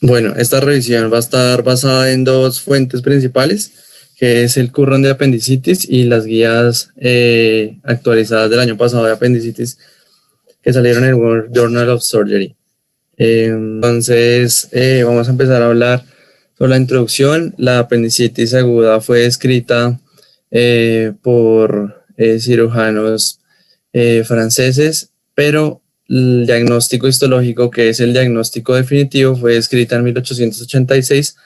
Bueno, esta revisión va a estar basada en dos fuentes principales, que es el Currón de Apendicitis y las guías actualizadas del año pasado de apendicitis que salieron en el World Journal of Surgery. Entonces, vamos a empezar a hablar sobre la introducción. La apendicitis aguda fue descrita por cirujanos franceses, pero el diagnóstico histológico, que es el diagnóstico definitivo, fue escrita en 1886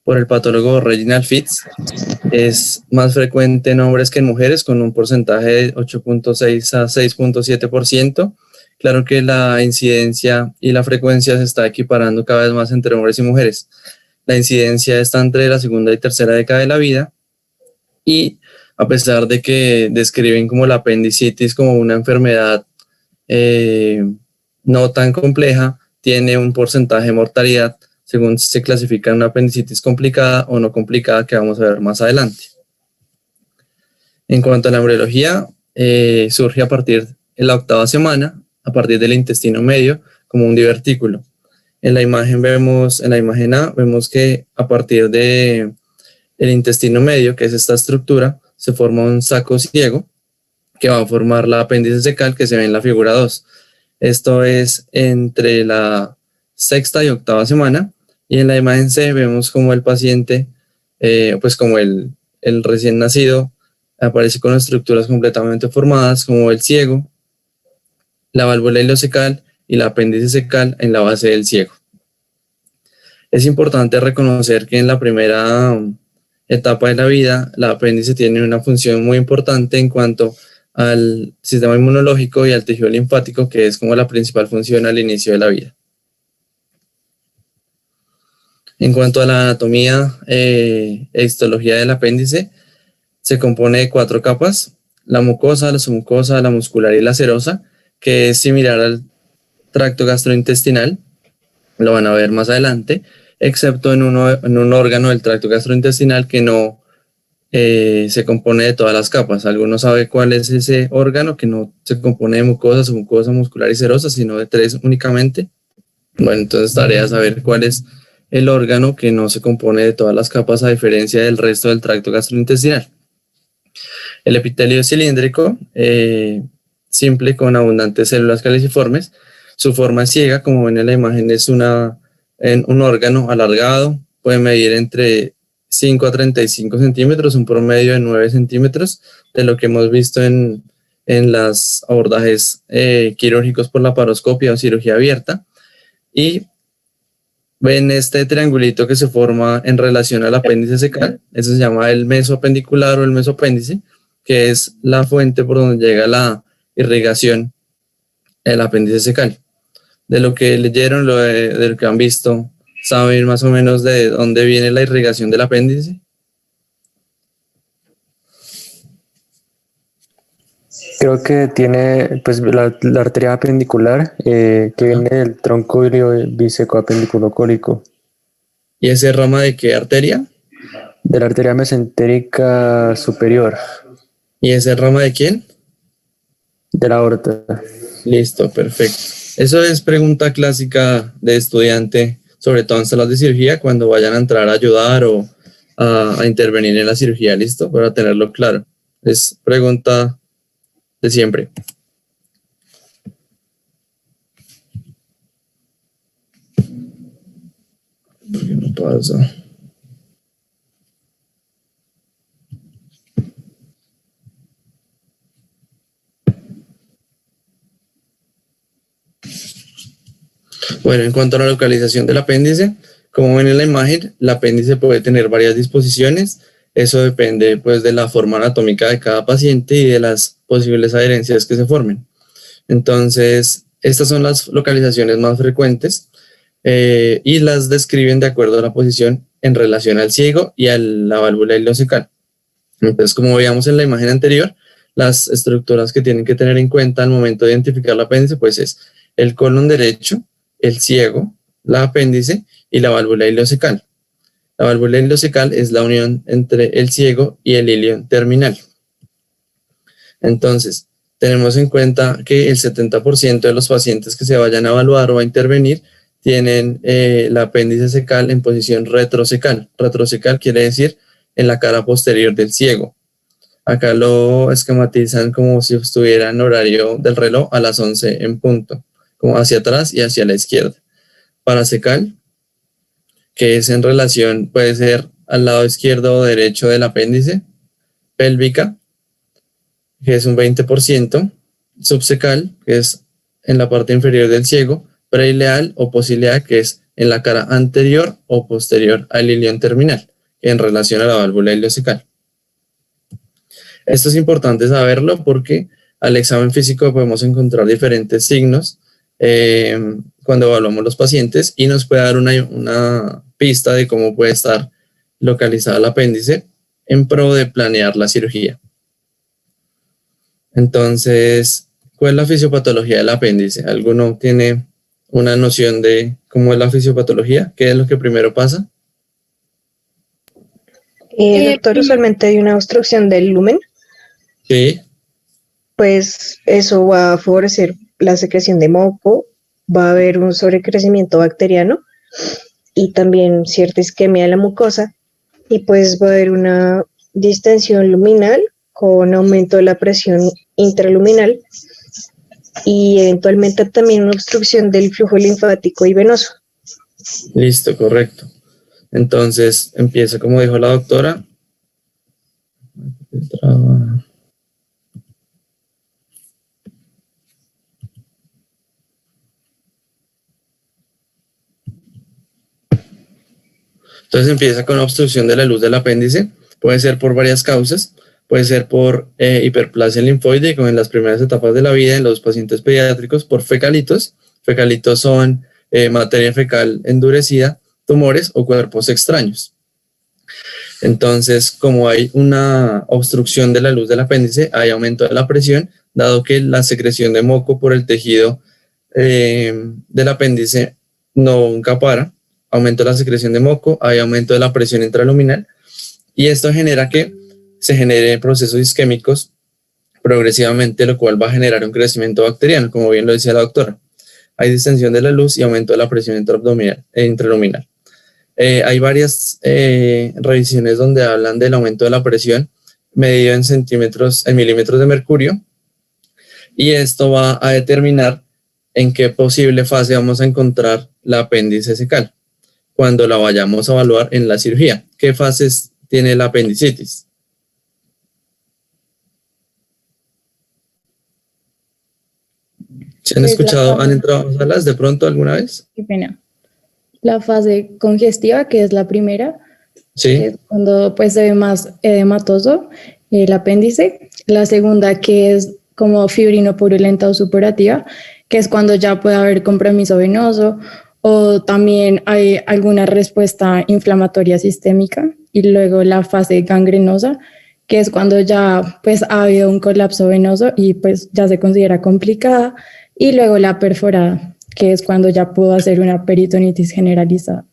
por el patólogo Reginald Fitz. Es más frecuente en hombres que en mujeres, con un porcentaje de 8.6 a 6.7%. Claro que la incidencia y la frecuencia se está equiparando cada vez más entre hombres y mujeres. La incidencia está entre la segunda y tercera década de la vida, y a pesar de que describen como la apendicitis como una enfermedad no tan compleja, tiene un porcentaje de mortalidad según se clasifica una apendicitis complicada o no complicada, que vamos a ver más adelante. En cuanto a la embriología, surge a partir de la 8ª semana, a partir del intestino medio, como un divertículo. En la imagen A, vemos que a partir del intestino medio, que es esta estructura, se forma un saco ciego que va a formar la apéndice cecal que se ve en la figura 2. Esto es entre la 6ª y 8ª semana, y en la imagen C vemos como el paciente, pues como el recién nacido, aparece con estructuras completamente formadas, como el ciego, la válvula ileocecal y la apéndice cecal en la base del ciego. Es importante reconocer que en la primera etapa de la vida, la apéndice tiene una función muy importante en cuanto al sistema inmunológico y al tejido linfático, que es como la principal función al inicio de la vida. En cuanto a la anatomía e histología del apéndice, se compone de 4 capas: la mucosa, la submucosa, la muscular y la serosa, que es similar al tracto gastrointestinal, lo van a ver más adelante, excepto en un órgano del tracto gastrointestinal que no se compone de todas las capas. ¿Alguno sabe cuál es ese órgano que no se compone de mucosa, submucosa, muscular y serosa, sino de 3 únicamente? Bueno, entonces tarea saber cuál es el órgano que no se compone de todas las capas, a diferencia del resto del tracto gastrointestinal. El epitelio es cilíndrico, simple, con abundantes células caliciformes. Su forma es ciega, como ven en la imagen, es un órgano alargado, puede medir entre 5 a 35 centímetros, un promedio de 9 centímetros, de lo que hemos visto en los abordajes quirúrgicos por laparoscopia o cirugía abierta. Y ven este triangulito que se forma en relación al apéndice cecal, eso se llama el mesoapendicular o el mesopéndice, que es la fuente por donde llega la irrigación del apéndice cecal. De lo que leyeron, de lo que han visto, ¿saben más o menos de dónde viene la irrigación del apéndice? Creo que tiene pues la arteria apendicular que viene del tronco bisecoapendiculocólico. ¿Y ese rama de qué arteria? De la arteria mesentérica superior. ¿Y ese rama de quién? De la aorta. Listo, perfecto. Eso es pregunta clásica de estudiante, sobre todo en salas de cirugía, cuando vayan a entrar a ayudar o a intervenir en la cirugía, listo, para tenerlo claro. Es pregunta de siempre. ¿Por qué no pasa? Bueno, en cuanto a la localización del apéndice, como ven en la imagen, el apéndice puede tener varias disposiciones. Eso depende pues de la forma anatómica de cada paciente y de las posibles adherencias que se formen. Entonces, estas son las localizaciones más frecuentes y las describen de acuerdo a la posición en relación al ciego y a la válvula ileocecal. Entonces, como veíamos en la imagen anterior, las estructuras que tienen que tener en cuenta al momento de identificar el apéndice pues es el colon derecho, el ciego, la apéndice y la válvula ileocecal. La válvula ileocecal es la unión entre el ciego y el ilion terminal. Entonces, tenemos en cuenta que el 70% de los pacientes que se vayan a evaluar o a intervenir tienen el apéndice cecal en posición retrocecal. Retrocecal quiere decir en la cara posterior del ciego. Acá lo esquematizan como si estuviera en horario del reloj a las 11 en punto, como hacia atrás y hacia la izquierda. Paracecal, que es en relación, puede ser al lado izquierdo o derecho del apéndice. Pélvica, que es un 20%. Subcecal, que es en la parte inferior del ciego. Preileal o posileal, que es en la cara anterior o posterior al ilion terminal, en relación a la válvula iliocecal. Esto es importante saberlo porque al examen físico podemos encontrar diferentes signos cuando evaluamos los pacientes y nos puede dar una pista de cómo puede estar localizado el apéndice en pro de planear la cirugía. Entonces, ¿cuál es la fisiopatología del apéndice? ¿Alguno tiene una noción de cómo es la fisiopatología? ¿Qué es lo que primero pasa? Doctor, usualmente hay una obstrucción del lumen. Sí. Pues eso va a favorecer la secreción de moco, va a haber un sobrecrecimiento bacteriano y también cierta isquemia de la mucosa, y pues va a haber una distensión luminal con aumento de la presión intraluminal y eventualmente también una obstrucción del flujo linfático y venoso. Listo, correcto. Entonces, empieza como dijo la doctora. Entonces empieza con obstrucción de la luz del apéndice. Puede ser por varias causas. Puede ser por hiperplasia linfoide, como en las primeras etapas de la vida en los pacientes pediátricos, por fecalitos. Fecalitos son materia fecal endurecida, tumores o cuerpos extraños. Entonces, como hay una obstrucción de la luz del apéndice, hay aumento de la presión, dado que la secreción de moco por el tejido del apéndice nunca para. Aumento de la secreción de moco, hay aumento de la presión intraluminal y esto genera que se generen procesos isquémicos progresivamente, lo cual va a generar un crecimiento bacteriano, como bien lo decía la doctora. Hay distensión de la luz y aumento de la presión intraluminal. Hay varias revisiones donde hablan del aumento de la presión medido en milímetros de mercurio, y esto va a determinar en qué posible fase vamos a encontrar la apéndice cecal cuando la vayamos a evaluar en la cirugía. ¿Qué fases tiene la apendicitis? ¿Se han escuchado, han entrado a salas de pronto alguna vez? Qué pena. La fase congestiva, que es la primera, Sí. que es cuando pues se ve más edematoso el apéndice. La segunda, que es como fibrinopurulenta o supurativa, que es cuando ya puede haber compromiso venoso o también hay alguna respuesta inflamatoria sistémica. Y luego la fase gangrenosa, que es cuando ya pues ha habido un colapso venoso y pues ya se considera complicada. Y luego la perforada, que es cuando ya puedo hacer una peritonitis generalizada.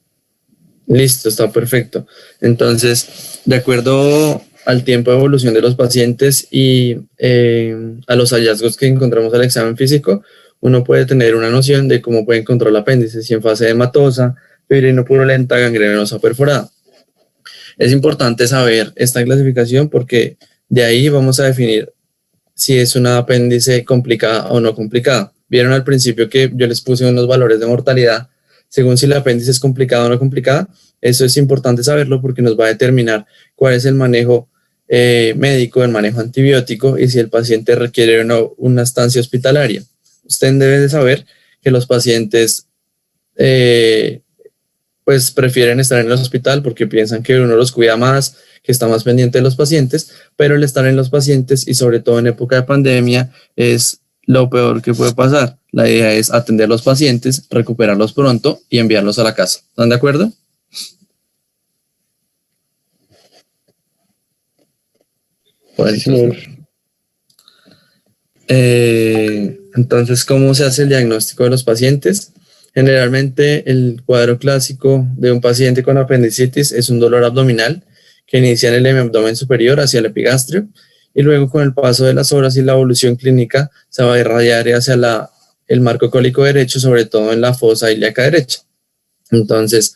Listo, está perfecto. Entonces, de acuerdo al tiempo de evolución de los pacientes y a los hallazgos que encontramos al examen físico, uno puede tener una noción de cómo puede encontrar el apéndice, si en fase hematosa, fibrinopurulenta, gangrenosa o perforada. Es importante saber esta clasificación porque de ahí vamos a definir si es una apéndice complicada o no complicada. Vieron al principio que yo les puse unos valores de mortalidad según si la apéndice es complicada o no complicada. Eso es importante saberlo porque nos va a determinar cuál es el manejo médico, el manejo antibiótico y si el paciente requiere una estancia hospitalaria. Usted debe de saber que los pacientes pues prefieren estar en el hospital porque piensan que uno los cuida más, que está más pendiente de los pacientes, pero el estar en los pacientes y sobre todo en época de pandemia es lo peor que puede pasar. La idea es atender a los pacientes, recuperarlos pronto y enviarlos a la casa. ¿Están de acuerdo? Entonces, ¿cómo se hace el diagnóstico de los pacientes? Generalmente el cuadro clásico de un paciente con apendicitis es un dolor abdominal que inicia en el abdomen superior hacia el epigastrio y luego con el paso de las horas y la evolución clínica se va a irradiar hacia la el marco cólico derecho, sobre todo en la fosa ilíaca derecha. Entonces,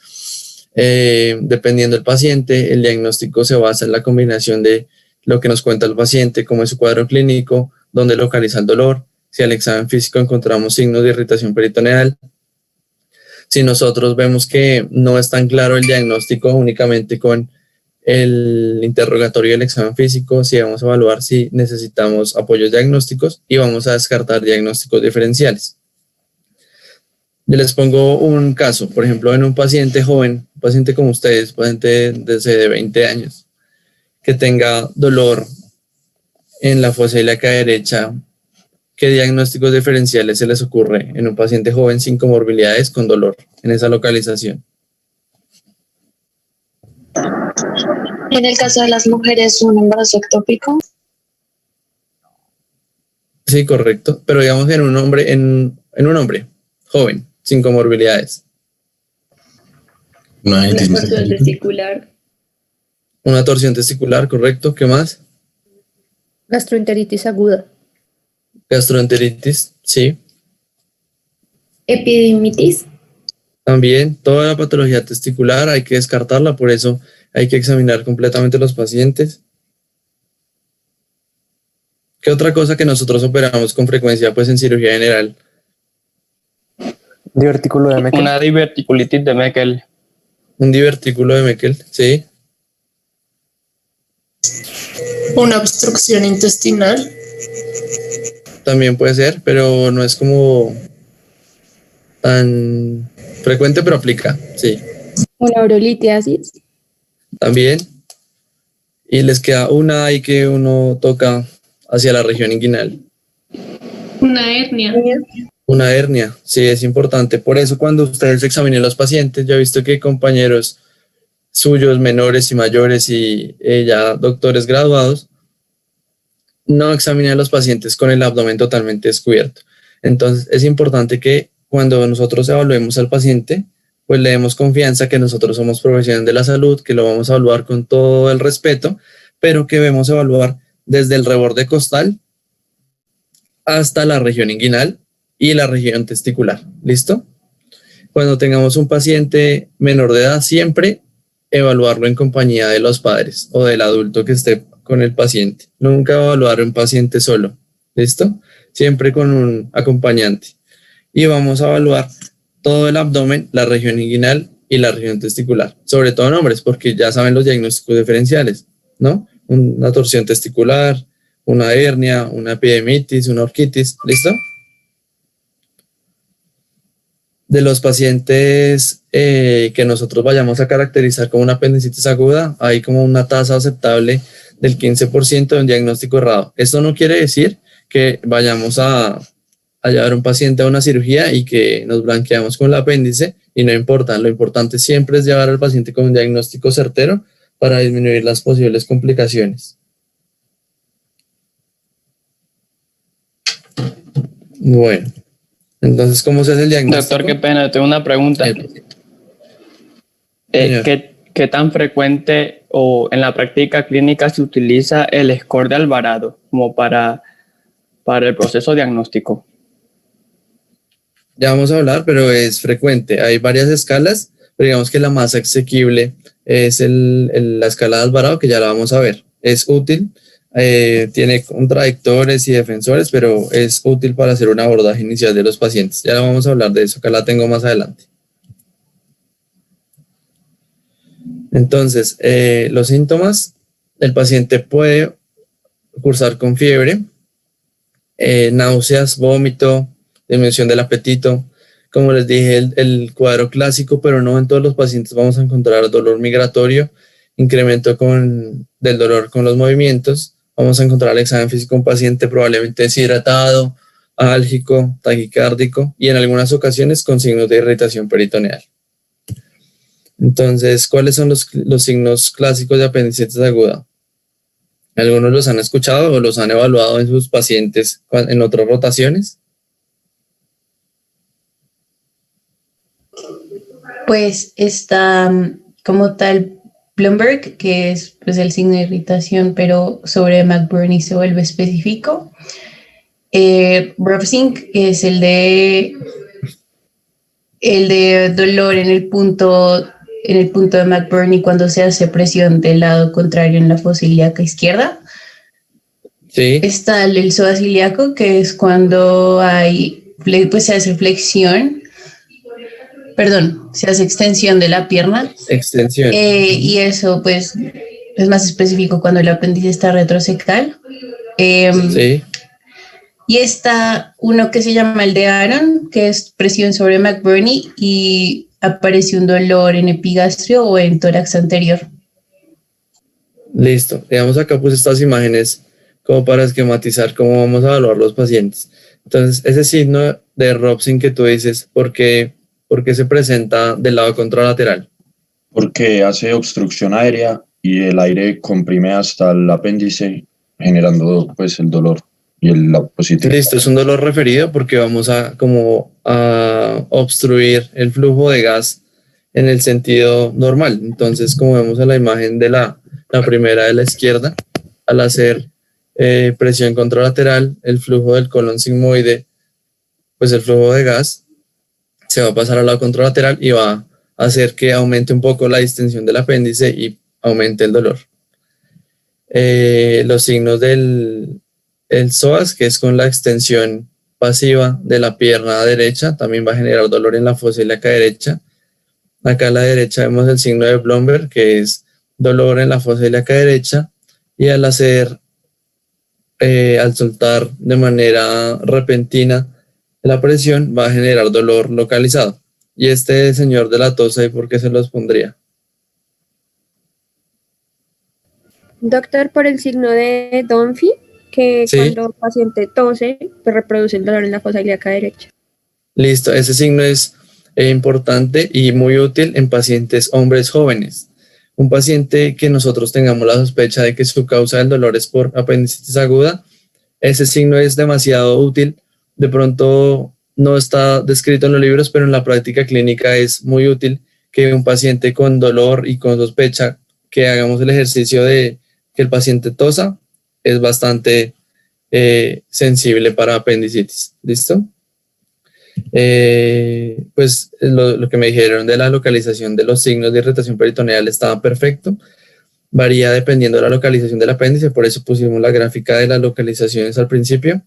dependiendo del paciente, el diagnóstico se basa en la combinación de lo que nos cuenta el paciente, cómo es su cuadro clínico, dónde localiza el dolor, si al examen físico encontramos signos de irritación peritoneal. Si nosotros vemos que no es tan claro el diagnóstico únicamente con el interrogatorio del examen físico, si vamos a evaluar si necesitamos apoyos diagnósticos y vamos a descartar diagnósticos diferenciales. Yo les pongo un caso, por ejemplo, en un paciente joven, un paciente como ustedes, paciente de 20 años, que tenga dolor en la fosa ilíaca derecha, ¿qué diagnósticos diferenciales se les ocurre en un paciente joven sin comorbilidades con dolor en esa localización? En el caso de las mujeres, un embarazo ectópico. Sí, correcto, pero digamos en un hombre joven, sin comorbilidades. Una torsión testicular, Una torsión testicular, correcto. ¿Qué más? gastroenteritis aguda, Gastroenteritis, sí. epididimitis, También toda la patología testicular hay que descartarla, por eso hay que examinar completamente los pacientes. ¿Qué otra cosa que nosotros operamos con frecuencia pues en cirugía general? Divertículo de Meckel. Una diverticulitis de Meckel. Un divertículo de Meckel, sí. Una obstrucción intestinal. También puede ser, pero no es como tan frecuente, pero aplica, sí. una urolitiasis, También. Y les queda una ahí que uno toca hacia la región inguinal. Una hernia. Una hernia, sí, es importante. Por eso cuando ustedes examinen los pacientes, yo he visto que compañeros suyos, menores y mayores y ya doctores graduados, no examinan a los pacientes con el abdomen totalmente descubierto. Entonces es importante que cuando nosotros evaluemos al paciente, pues le demos confianza que nosotros somos profesionales de la salud, que lo vamos a evaluar con todo el respeto, pero que debemos evaluar desde el reborde costal hasta la región inguinal y la región testicular. ¿Listo? Cuando tengamos un paciente menor de edad, siempre evaluarlo en compañía de los padres o del adulto que esté con el paciente. Nunca evaluar a un paciente solo. ¿Listo? Siempre con un acompañante. Y vamos a evaluar todo el abdomen, la región inguinal y la región testicular. Sobre todo en hombres, porque ya saben los diagnósticos diferenciales, ¿no? Una torsión testicular, una hernia, una epididimitis, una orquitis. ¿Listo? De los pacientes que nosotros vayamos a caracterizar como una apendicitis aguda, hay como una tasa aceptable del 15% de un diagnóstico errado. Esto no quiere decir que vayamos a llevar un paciente a una cirugía y que nos blanqueamos con el apéndice y no importa. Lo importante siempre es llevar al paciente con un diagnóstico certero para disminuir las posibles complicaciones. Bueno. Entonces, ¿cómo se hace el diagnóstico? Doctor, qué pena, tengo una pregunta. ¿Qué tan frecuente o en la práctica clínica se utiliza el score de Alvarado como para el proceso diagnóstico? Ya vamos a hablar, pero es frecuente. Hay varias escalas, pero digamos que la más asequible es la escala de Alvarado, que ya la vamos a ver. Es útil. Tiene contradictores y defensores, pero es útil para hacer un abordaje inicial de los pacientes. Ya vamos a hablar de eso, acá la tengo más adelante. Entonces, los síntomas, el paciente puede cursar con fiebre, náuseas, vómito, disminución del apetito. Como les dije, el cuadro clásico, pero no en todos los pacientes vamos a encontrar dolor migratorio, incremento del dolor con los movimientos. Vamos a encontrar al examen físico un paciente probablemente deshidratado, álgico, taquicárdico y en algunas ocasiones con signos de irritación peritoneal. Entonces, ¿cuáles son los signos clásicos de apendicitis aguda? ¿Algunos los han escuchado o los han evaluado en sus pacientes en otras rotaciones? Pues está como tal Bloomberg, que es pues, el signo de irritación, pero sobre McBurney se vuelve específico. Rovsing es el de dolor en el punto de McBurney cuando se hace presión del lado contrario en la fosa ilíaca izquierda. Sí, Está el psoas ilíaco, que es cuando pues se hace se hace extensión de la pierna. extensión. Y eso pues es más específico cuando el apéndice está retrosectal. Sí, Y está uno que se llama el de Aaron, que es presión sobre McBurney y aparece un dolor en epigastrio o en tórax anterior. listo. Digamos acá puse estas imágenes como para esquematizar cómo vamos a evaluar los pacientes. Entonces, ese signo de Robson que tú dices, ¿por qué se presenta del lado contralateral? Porque hace obstrucción aérea y el aire comprime hasta el apéndice, generando pues el dolor y la positividad. Listo, es un dolor referido porque vamos a obstruir el flujo de gas en el sentido normal. Entonces, como vemos en la imagen de la primera de la izquierda, al hacer presión contralateral, el flujo del colon sigmoide, pues el flujo de gas se va a pasar al lado contralateral y va a hacer que aumente un poco la distensión del apéndice y aumente el dolor. Los signos del psoas, que es con la extensión pasiva de la pierna derecha, también va a generar dolor en la fosa ilíaca derecha. Acá a la derecha vemos el signo de Blomberg, que es dolor en la fosa ilíaca derecha, y al soltar de manera repentina la presión va a generar dolor localizado. Y este señor de la tos, ¿y por qué se los pondría? Doctor, por el signo de Dunphy, que Sí. cuando el paciente tose, pues reproduce el dolor en la fosa ilíaca derecha. Listo, ese signo es importante y muy útil en pacientes hombres jóvenes. Un paciente que nosotros tengamos la sospecha de que su causa del dolor es por apendicitis aguda, ese signo es demasiado útil. De pronto no está descrito en los libros, pero en la práctica clínica es muy útil que un paciente con dolor y con sospecha que hagamos el ejercicio de que el paciente tosa, es bastante sensible para apendicitis. ¿Listo? Pues lo que me dijeron de la localización de los signos de irritación peritoneal estaba perfecto. Varía dependiendo de la localización del apéndice, por eso pusimos la gráfica de las localizaciones al principio.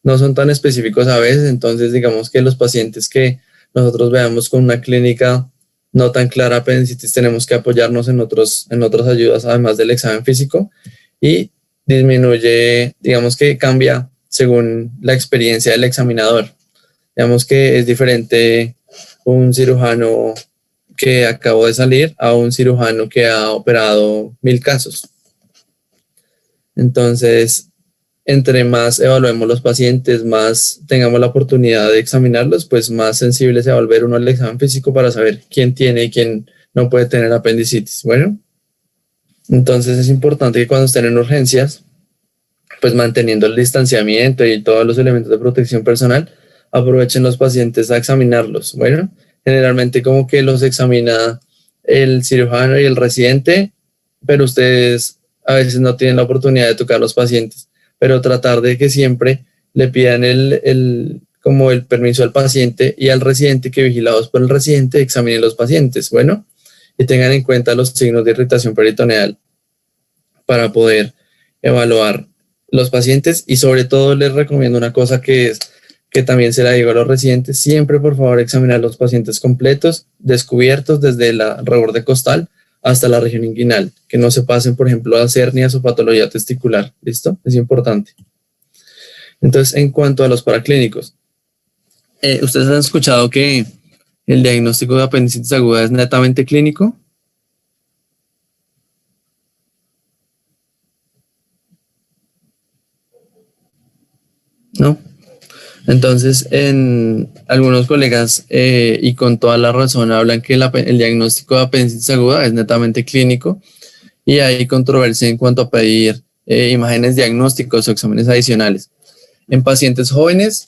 No son tan específicos a veces, entonces digamos que los pacientes que nosotros veamos con una clínica no tan clara apendicitis tenemos que apoyarnos en otras ayudas además del examen físico, y disminuye, digamos que cambia según la experiencia del examinador. Digamos que es diferente un cirujano que acabó de salir a un cirujano que ha operado 1000 casos. Entonces, entre más evaluemos los pacientes, más tengamos la oportunidad de examinarlos, pues más sensible se va a volver uno al examen físico para saber quién tiene y quién no puede tener apendicitis. Bueno, entonces es importante que cuando estén en urgencias, pues manteniendo el distanciamiento y todos los elementos de protección personal, aprovechen los pacientes a examinarlos. Bueno, generalmente como que los examina el cirujano y el residente, pero ustedes a veces no tienen la oportunidad de tocar a los pacientes, pero tratar de que siempre le pidan como el permiso al paciente y al residente, que vigilados por el residente examinen los pacientes. Bueno, y tengan en cuenta los signos de irritación peritoneal para poder evaluar los pacientes. Y sobre todo les recomiendo una cosa que también se la digo a los residentes: siempre por favor examinar los pacientes completos, descubiertos desde la reborde costal hasta la región inguinal, que no se pasen por ejemplo a hernias o patología testicular. ¿Listo? Es importante. Entonces, en cuanto a los paraclínicos, ¿ustedes han escuchado que el diagnóstico de apendicitis aguda es netamente clínico? ¿No? Entonces, en algunos colegas, y con toda la razón, hablan que el diagnóstico de apendicitis aguda es netamente clínico, y hay controversia en cuanto a pedir imágenes diagnósticos o exámenes adicionales. En pacientes jóvenes,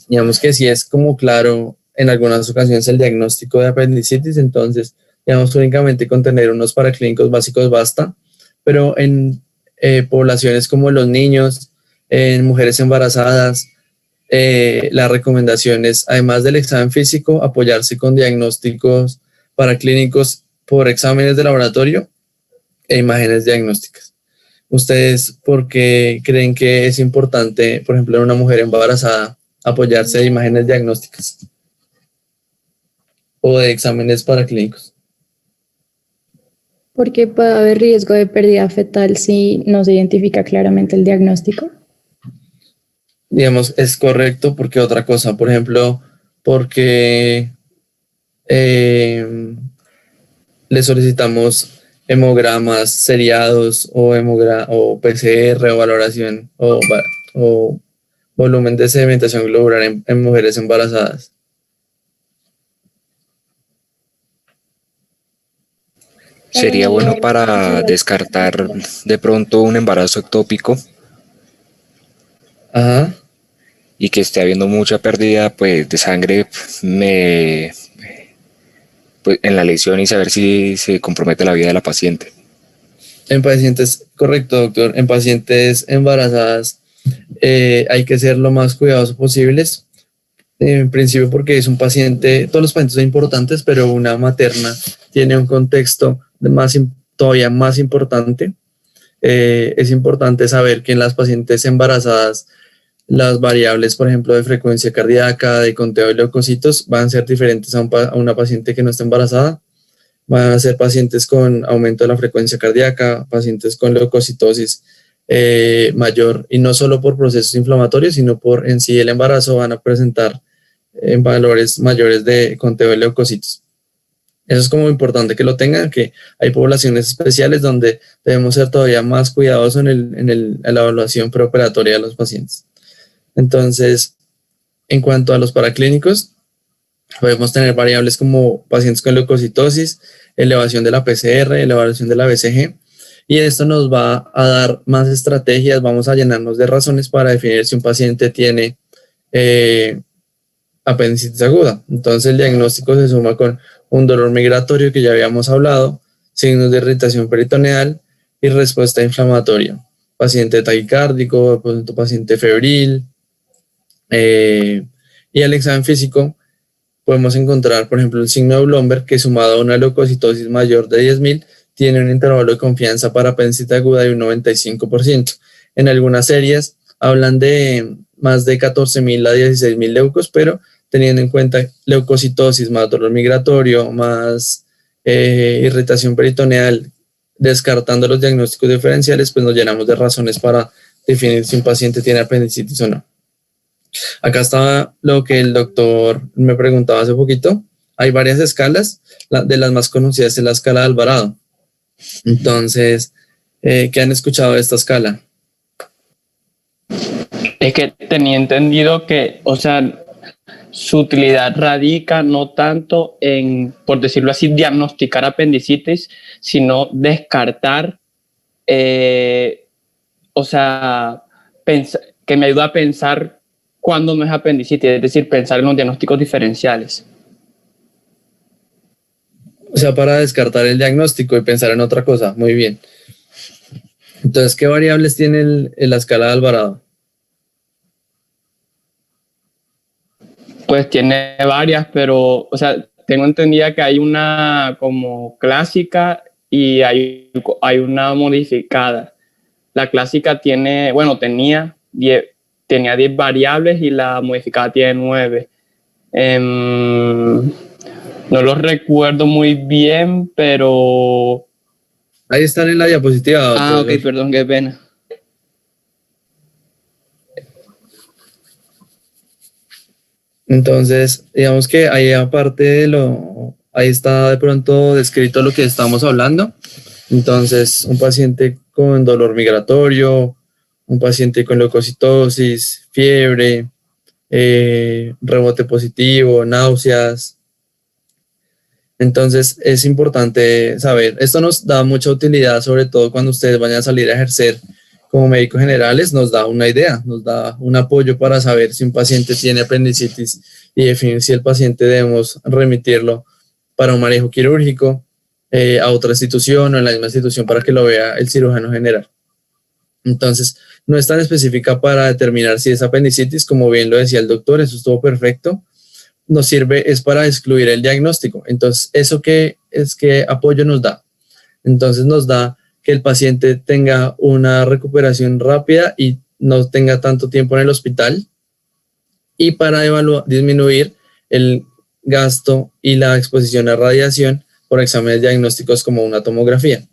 digamos que sí es como claro en algunas ocasiones el diagnóstico de apendicitis, entonces, digamos, únicamente con tener unos paraclínicos básicos basta, pero en poblaciones como los niños, En mujeres embarazadas, la recomendación es, además del examen físico, apoyarse con diagnósticos paraclínicos por exámenes de laboratorio e imágenes diagnósticas. ¿Ustedes por qué creen que es importante, por ejemplo, en una mujer embarazada, apoyarse de imágenes diagnósticas o de exámenes paraclínicos? Porque puede haber riesgo de pérdida fetal si no se identifica claramente el diagnóstico. Digamos, es correcto porque otra cosa, por ejemplo, porque le solicitamos hemogramas seriados o PCR o valoración o volumen de sedimentación globular en mujeres embarazadas. Sería bueno para descartar de pronto un embarazo ectópico. Ajá. Y que esté habiendo mucha pérdida pues, de sangre pues, en la lesión y saber si se compromete la vida de la paciente. En pacientes, correcto, doctor, en pacientes embarazadas hay que ser lo más cuidadosos posibles. En principio porque es un paciente, todos los pacientes son importantes, pero una materna tiene un contexto todavía más importante. Es importante saber que en las pacientes embarazadas las variables, por ejemplo, de frecuencia cardíaca, de conteo de leucocitos, van a ser diferentes a una paciente que no está embarazada. Van a ser pacientes con aumento de la frecuencia cardíaca, pacientes con leucocitosis mayor, y no solo por procesos inflamatorios, sino por en sí el embarazo van a presentar valores mayores de conteo de leucocitos. Eso es como importante que lo tengan, que hay poblaciones especiales donde debemos ser todavía más cuidadosos en la evaluación preoperatoria de los pacientes. Entonces, en cuanto a los paraclínicos, podemos tener variables como pacientes con leucocitosis, elevación de la PCR, elevación de la BCG, y esto nos va a dar más estrategias, vamos a llenarnos de razones para definir si un paciente tiene apendicitis aguda. Entonces el diagnóstico se suma con un dolor migratorio que ya habíamos hablado, signos de irritación peritoneal y respuesta inflamatoria. Paciente taquicárdico, paciente febril, y al examen físico podemos encontrar, por ejemplo, el signo de Blomberg, que sumado a una leucocitosis mayor de 10.000, tiene un intervalo de confianza para apendicitis aguda de un 95%. En algunas series hablan de más de 14.000 a 16.000 leucos, pero teniendo en cuenta leucocitosis más dolor migratorio, más irritación peritoneal, descartando los diagnósticos diferenciales, pues nos llenamos de razones para definir si un paciente tiene apendicitis o no. Acá está lo que el doctor me preguntaba hace poquito. Hay varias escalas, de las más conocidas es la escala de Alvarado. Entonces, ¿qué han escuchado de esta escala? Es que tenía entendido que, o sea, su utilidad radica no tanto en, por decirlo así, diagnosticar apendicitis, sino descartar, o sea, que me ayuda a pensar cuándo no es apendicitis, es decir, pensar en los diagnósticos diferenciales. O sea, para descartar el diagnóstico y pensar en otra cosa. Muy bien. Entonces, ¿qué variables tiene la escala de Alvarado? Pues tiene varias, pero, o sea, tengo entendida que hay una como clásica y hay una modificada. La clásica tiene, bueno, tenía 10 variables y la modificada tiene 9. No los recuerdo muy bien, pero... Ahí están en la diapositiva. Ah, ok, perdón, qué pena. Entonces, digamos que ahí aparte de ahí está de pronto descrito lo que estamos hablando. Entonces, un paciente con dolor migratorio, un paciente con leucocitosis, fiebre, rebote positivo, náuseas. Entonces, es importante saber, esto nos da mucha utilidad, sobre todo cuando ustedes vayan a salir a ejercer como médicos generales, nos da una idea, nos da un apoyo para saber si un paciente tiene apendicitis y definir si el paciente debemos remitirlo para un manejo quirúrgico a otra institución o en la misma institución para que lo vea el cirujano general. Entonces, no es tan específica para determinar si es apendicitis, como bien lo decía el doctor, eso estuvo perfecto. Nos sirve es para excluir el diagnóstico. Entonces, ¿eso qué es que apoyo nos da? Entonces nos da que el paciente tenga una recuperación rápida y no tenga tanto tiempo en el hospital, y para disminuir el gasto y la exposición a radiación por exámenes diagnósticos como una tomografía.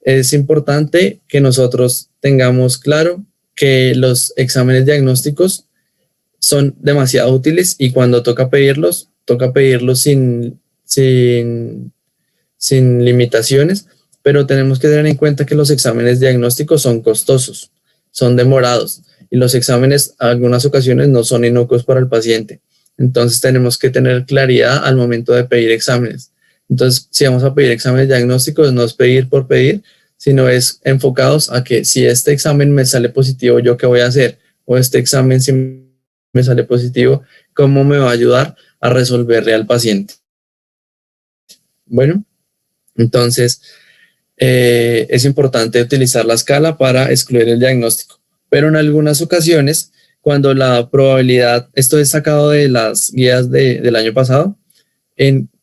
Es importante que nosotros tengamos claro que los exámenes diagnósticos son demasiado útiles y cuando toca pedirlos sin limitaciones, pero tenemos que tener en cuenta que los exámenes diagnósticos son costosos, son demorados y los exámenes en algunas ocasiones no son inocuos para el paciente. Entonces tenemos que tener claridad al momento de pedir exámenes. Entonces, si vamos a pedir exámenes diagnósticos, no es pedir por pedir, sino es enfocados a que si este examen me sale positivo, ¿yo qué voy a hacer? O este examen si me sale positivo, ¿cómo me va a ayudar a resolverle al paciente? Bueno, entonces es importante utilizar la escala para excluir el diagnóstico, pero en algunas ocasiones, cuando la probabilidad, esto es sacado de las guías del año pasado,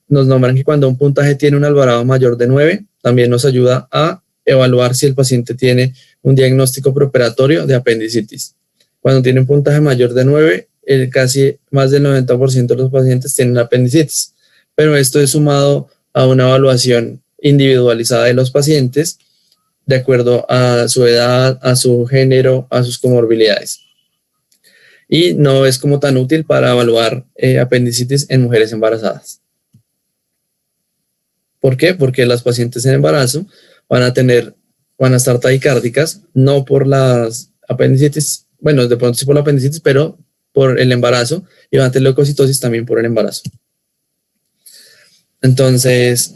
nos nombran que cuando un puntaje tiene un Alvarado mayor de 9, también nos ayuda a evaluar si el paciente tiene un diagnóstico preoperatorio de apendicitis. Cuando tiene un puntaje mayor de 9, casi más del 90% de los pacientes tienen apendicitis, pero esto es sumado a una evaluación individualizada de los pacientes de acuerdo a su edad, a su género, a sus comorbilidades. Y no es como tan útil para evaluar apendicitis en mujeres embarazadas. ¿Por qué? Porque las pacientes en embarazo van a estar taquicárdicas, no por las apendicitis, bueno, de pronto sí por la apendicitis, pero por el embarazo, y van a tener leucocitosis también por el embarazo. Entonces,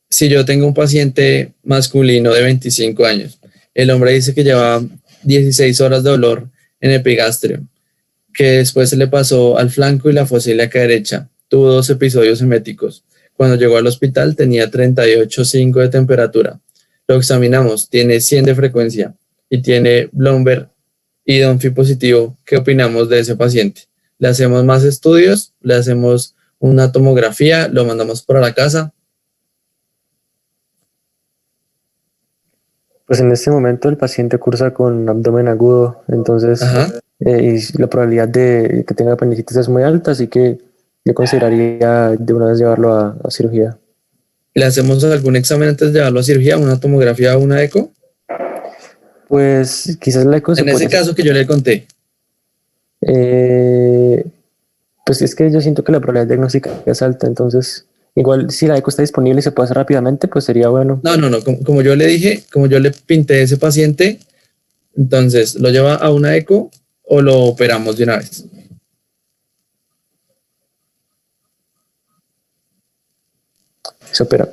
si yo tengo un paciente masculino de 25 años, el hombre dice que lleva 16 horas de dolor en epigastrio, que después se le pasó al flanco y la fosa ilíaca derecha, tuvo 2 episodios eméticos. Cuando llegó al hospital tenía 38,5 de temperatura. Lo examinamos, tiene 100 de frecuencia y tiene Blomberg y Donfi positivo. ¿Qué opinamos de ese paciente? ¿Le hacemos más estudios? ¿Le hacemos una tomografía? ¿Lo mandamos para la casa? Pues en este momento el paciente cursa con abdomen agudo, entonces y la probabilidad de que tenga apendicitis es muy alta, así que yo consideraría de una vez llevarlo a cirugía. ¿Le hacemos algún examen antes de llevarlo a cirugía? ¿Una tomografía o una eco? Pues quizás la eco se puede... En ese caso que yo le conté. Pues es que yo siento que la probabilidad diagnóstica es alta, entonces igual si la eco está disponible y se puede hacer rápidamente, pues sería bueno. No, como yo le dije, como yo le pinté a ese paciente, entonces lo lleva a una eco o lo operamos de una vez. Se opera.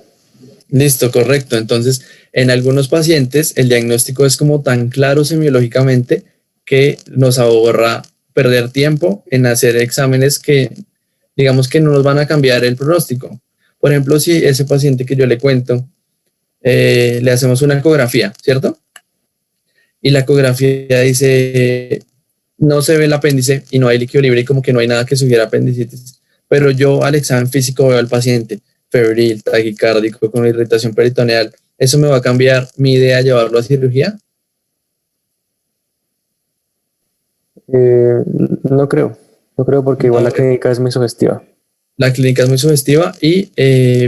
Listo, correcto. Entonces, en algunos pacientes el diagnóstico es como tan claro semiológicamente que nos ahorra perder tiempo en hacer exámenes que digamos que no nos van a cambiar el pronóstico. Por ejemplo, si ese paciente que yo le cuento, le hacemos una ecografía, ¿cierto? Y la ecografía dice, no se ve el apéndice y no hay líquido libre y como que no hay nada que sugiera apendicitis. Pero yo al examen físico veo al paciente febril, taquicárdico, con irritación peritoneal. ¿Eso me va a cambiar mi idea de llevarlo a cirugía? No creo porque igual la clínica es muy sugestiva. La clínica es muy sugestiva y,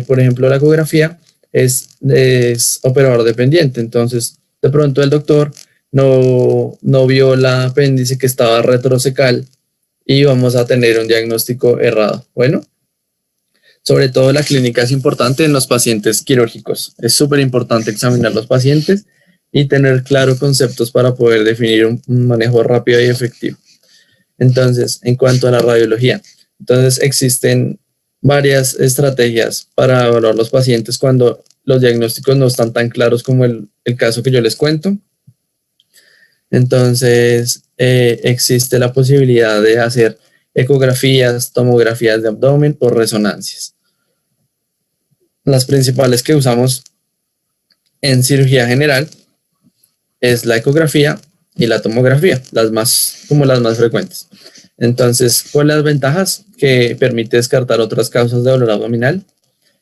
por ejemplo, la ecografía es operador dependiente. Entonces, de pronto el doctor no vio la apéndice que estaba retrocecal y vamos a tener un diagnóstico errado. Bueno, sobre todo la clínica es importante en los pacientes quirúrgicos. Es súper importante examinar los pacientes y tener claros conceptos para poder definir un manejo rápido y efectivo. Entonces, en cuanto a la radiología, entonces existen varias estrategias para evaluar los pacientes cuando los diagnósticos no están tan claros como el caso que yo les cuento. Entonces, existe la posibilidad de hacer ecografías, tomografías de abdomen o resonancias. Las principales que usamos en cirugía general es la ecografía y la tomografía, las más frecuentes. Entonces, ¿cuáles las ventajas? Que permite descartar otras causas de dolor abdominal.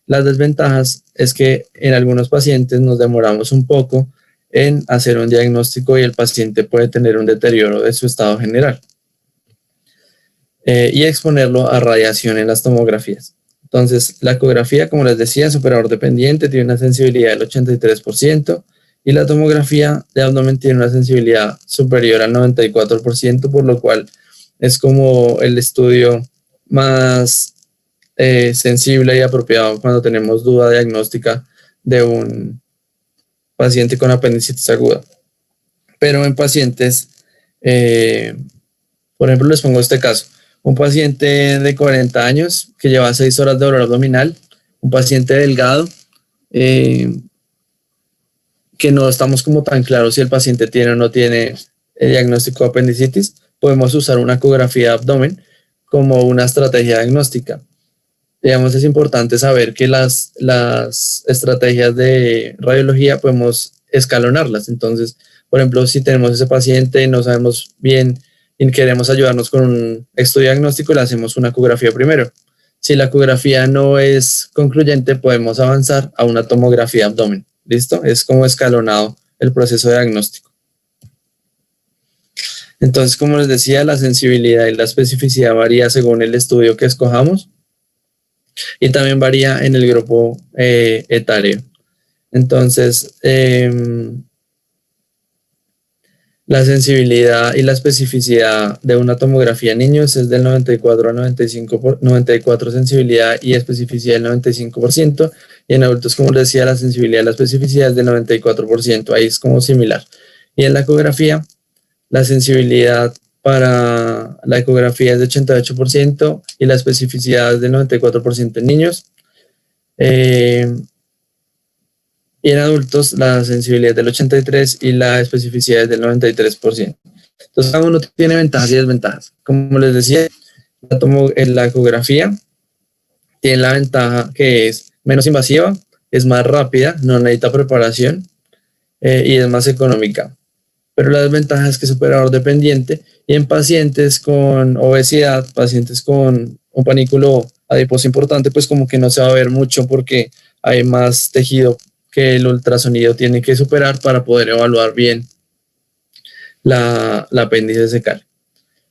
Las desventajas es que en algunos pacientes nos demoramos un poco en hacer un diagnóstico y el paciente puede tener un deterioro de su estado general y exponerlo a radiación en las tomografías. Entonces, la ecografía, como les decía, superador dependiente, tiene una sensibilidad del 83% y la tomografía de abdomen tiene una sensibilidad superior al 94%, por lo cual es como el estudio más sensible y apropiado cuando tenemos duda diagnóstica de un paciente con apendicitis aguda. Pero en pacientes, por ejemplo, les pongo este caso. Un paciente de 40 años que lleva 6 horas de dolor abdominal, un paciente delgado, que no estamos como tan claros si el paciente tiene o no tiene el diagnóstico de apendicitis, podemos usar una ecografía de abdomen como una estrategia diagnóstica. Digamos, es importante saber que las estrategias de radiología podemos escalonarlas. Entonces, por ejemplo, si tenemos ese paciente y no sabemos bien y queremos ayudarnos con un estudio diagnóstico, le hacemos una ecografía primero. Si la ecografía no es concluyente, podemos avanzar a una tomografía de abdomen. ¿Listo? Es como escalonado el proceso de diagnóstico. Entonces, como les decía, la sensibilidad y la especificidad varía según el estudio que escojamos y también varía en el grupo etario. Entonces, la sensibilidad y la especificidad de una tomografía en niños es del 94 a 94 sensibilidad y especificidad del 95%, y en adultos, como les decía, la sensibilidad y la especificidad es del 94%, ahí es como similar. Y en la ecografía, la sensibilidad para la ecografía es de 88% y la especificidad es del 94% en niños. Y en adultos la sensibilidad es del 83% y la especificidad es del 93%. Entonces cada uno tiene ventajas y desventajas. Como les decía, la ecografía tiene la ventaja que es menos invasiva, es más rápida, no necesita preparación y es más económica. Pero la desventaja es que es superador dependiente y en pacientes con obesidad, pacientes con un panículo adiposo importante, pues como que no se va a ver mucho porque hay más tejido que el ultrasonido tiene que superar para poder evaluar bien la apéndice secal.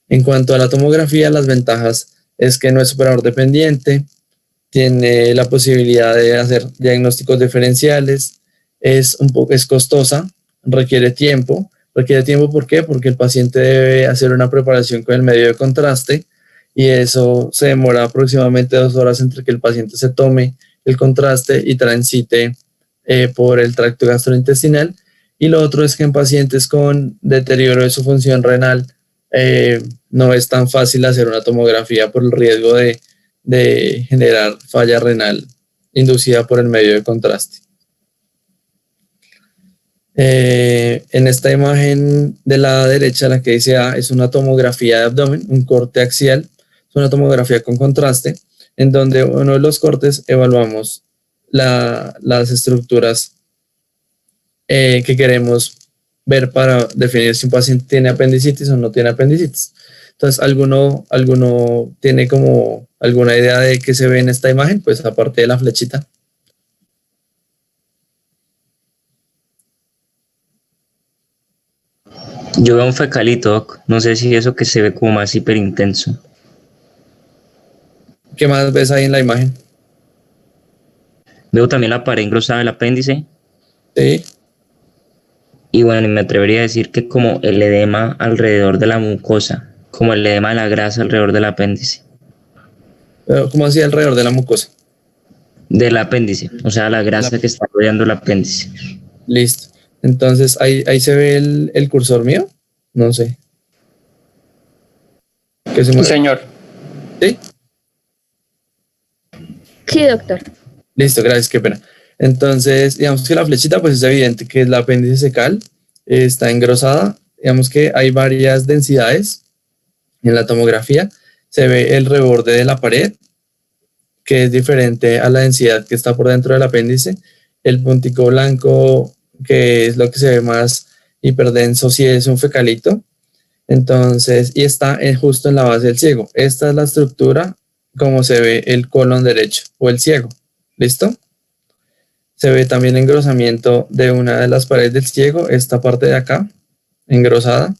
En cuanto a la tomografía, las ventajas es que no es superador dependiente, tiene la posibilidad de hacer diagnósticos diferenciales, es costosa, requiere tiempo. Requiere tiempo, ¿por qué? Porque el paciente debe hacer una preparación con el medio de contraste y eso se demora aproximadamente 2 horas entre que el paciente se tome el contraste y transite por el tracto gastrointestinal. Y lo otro es que en pacientes con deterioro de su función renal no es tan fácil hacer una tomografía por el riesgo de generar falla renal inducida por el medio de contraste. En esta imagen de la derecha, la que dice A, es una tomografía de abdomen, un corte axial, es una tomografía con contraste, en donde uno de los cortes evaluamos las estructuras que queremos ver para definir si un paciente tiene apendicitis o no tiene apendicitis. Entonces, ¿alguno tiene como alguna idea de qué se ve en esta imagen? Pues aparte de la flechita. Yo veo un fecalito, Doc. No sé si eso que se ve como más hiperintenso. ¿Qué más ves ahí en la imagen? Veo también la pared engrosada del apéndice. Sí. Y bueno, me atrevería a decir que como el edema alrededor de la mucosa, como el edema de la grasa alrededor del apéndice. ¿Cómo así alrededor de la mucosa? Del apéndice, o sea, la grasa que está rodeando el apéndice. Listo. Entonces, ahí se ve el cursor mío. No sé. ¿Qué se mueve? Señor. ¿Sí? Sí, doctor. Listo, gracias, qué pena. Entonces, digamos que la flechita, pues es evidente que la apéndice secal está engrosada. Digamos que hay varias densidades en la tomografía. Se ve el reborde de la pared, que es diferente a la densidad que está por dentro del apéndice. El puntico blanco, que es lo que se ve más hiperdenso si es un fecalito. Entonces, y está justo en la base del ciego. Esta es la estructura como se ve el colon derecho o el ciego. ¿Listo? Se ve también engrosamiento de una de las paredes del ciego, esta parte de acá, engrosada.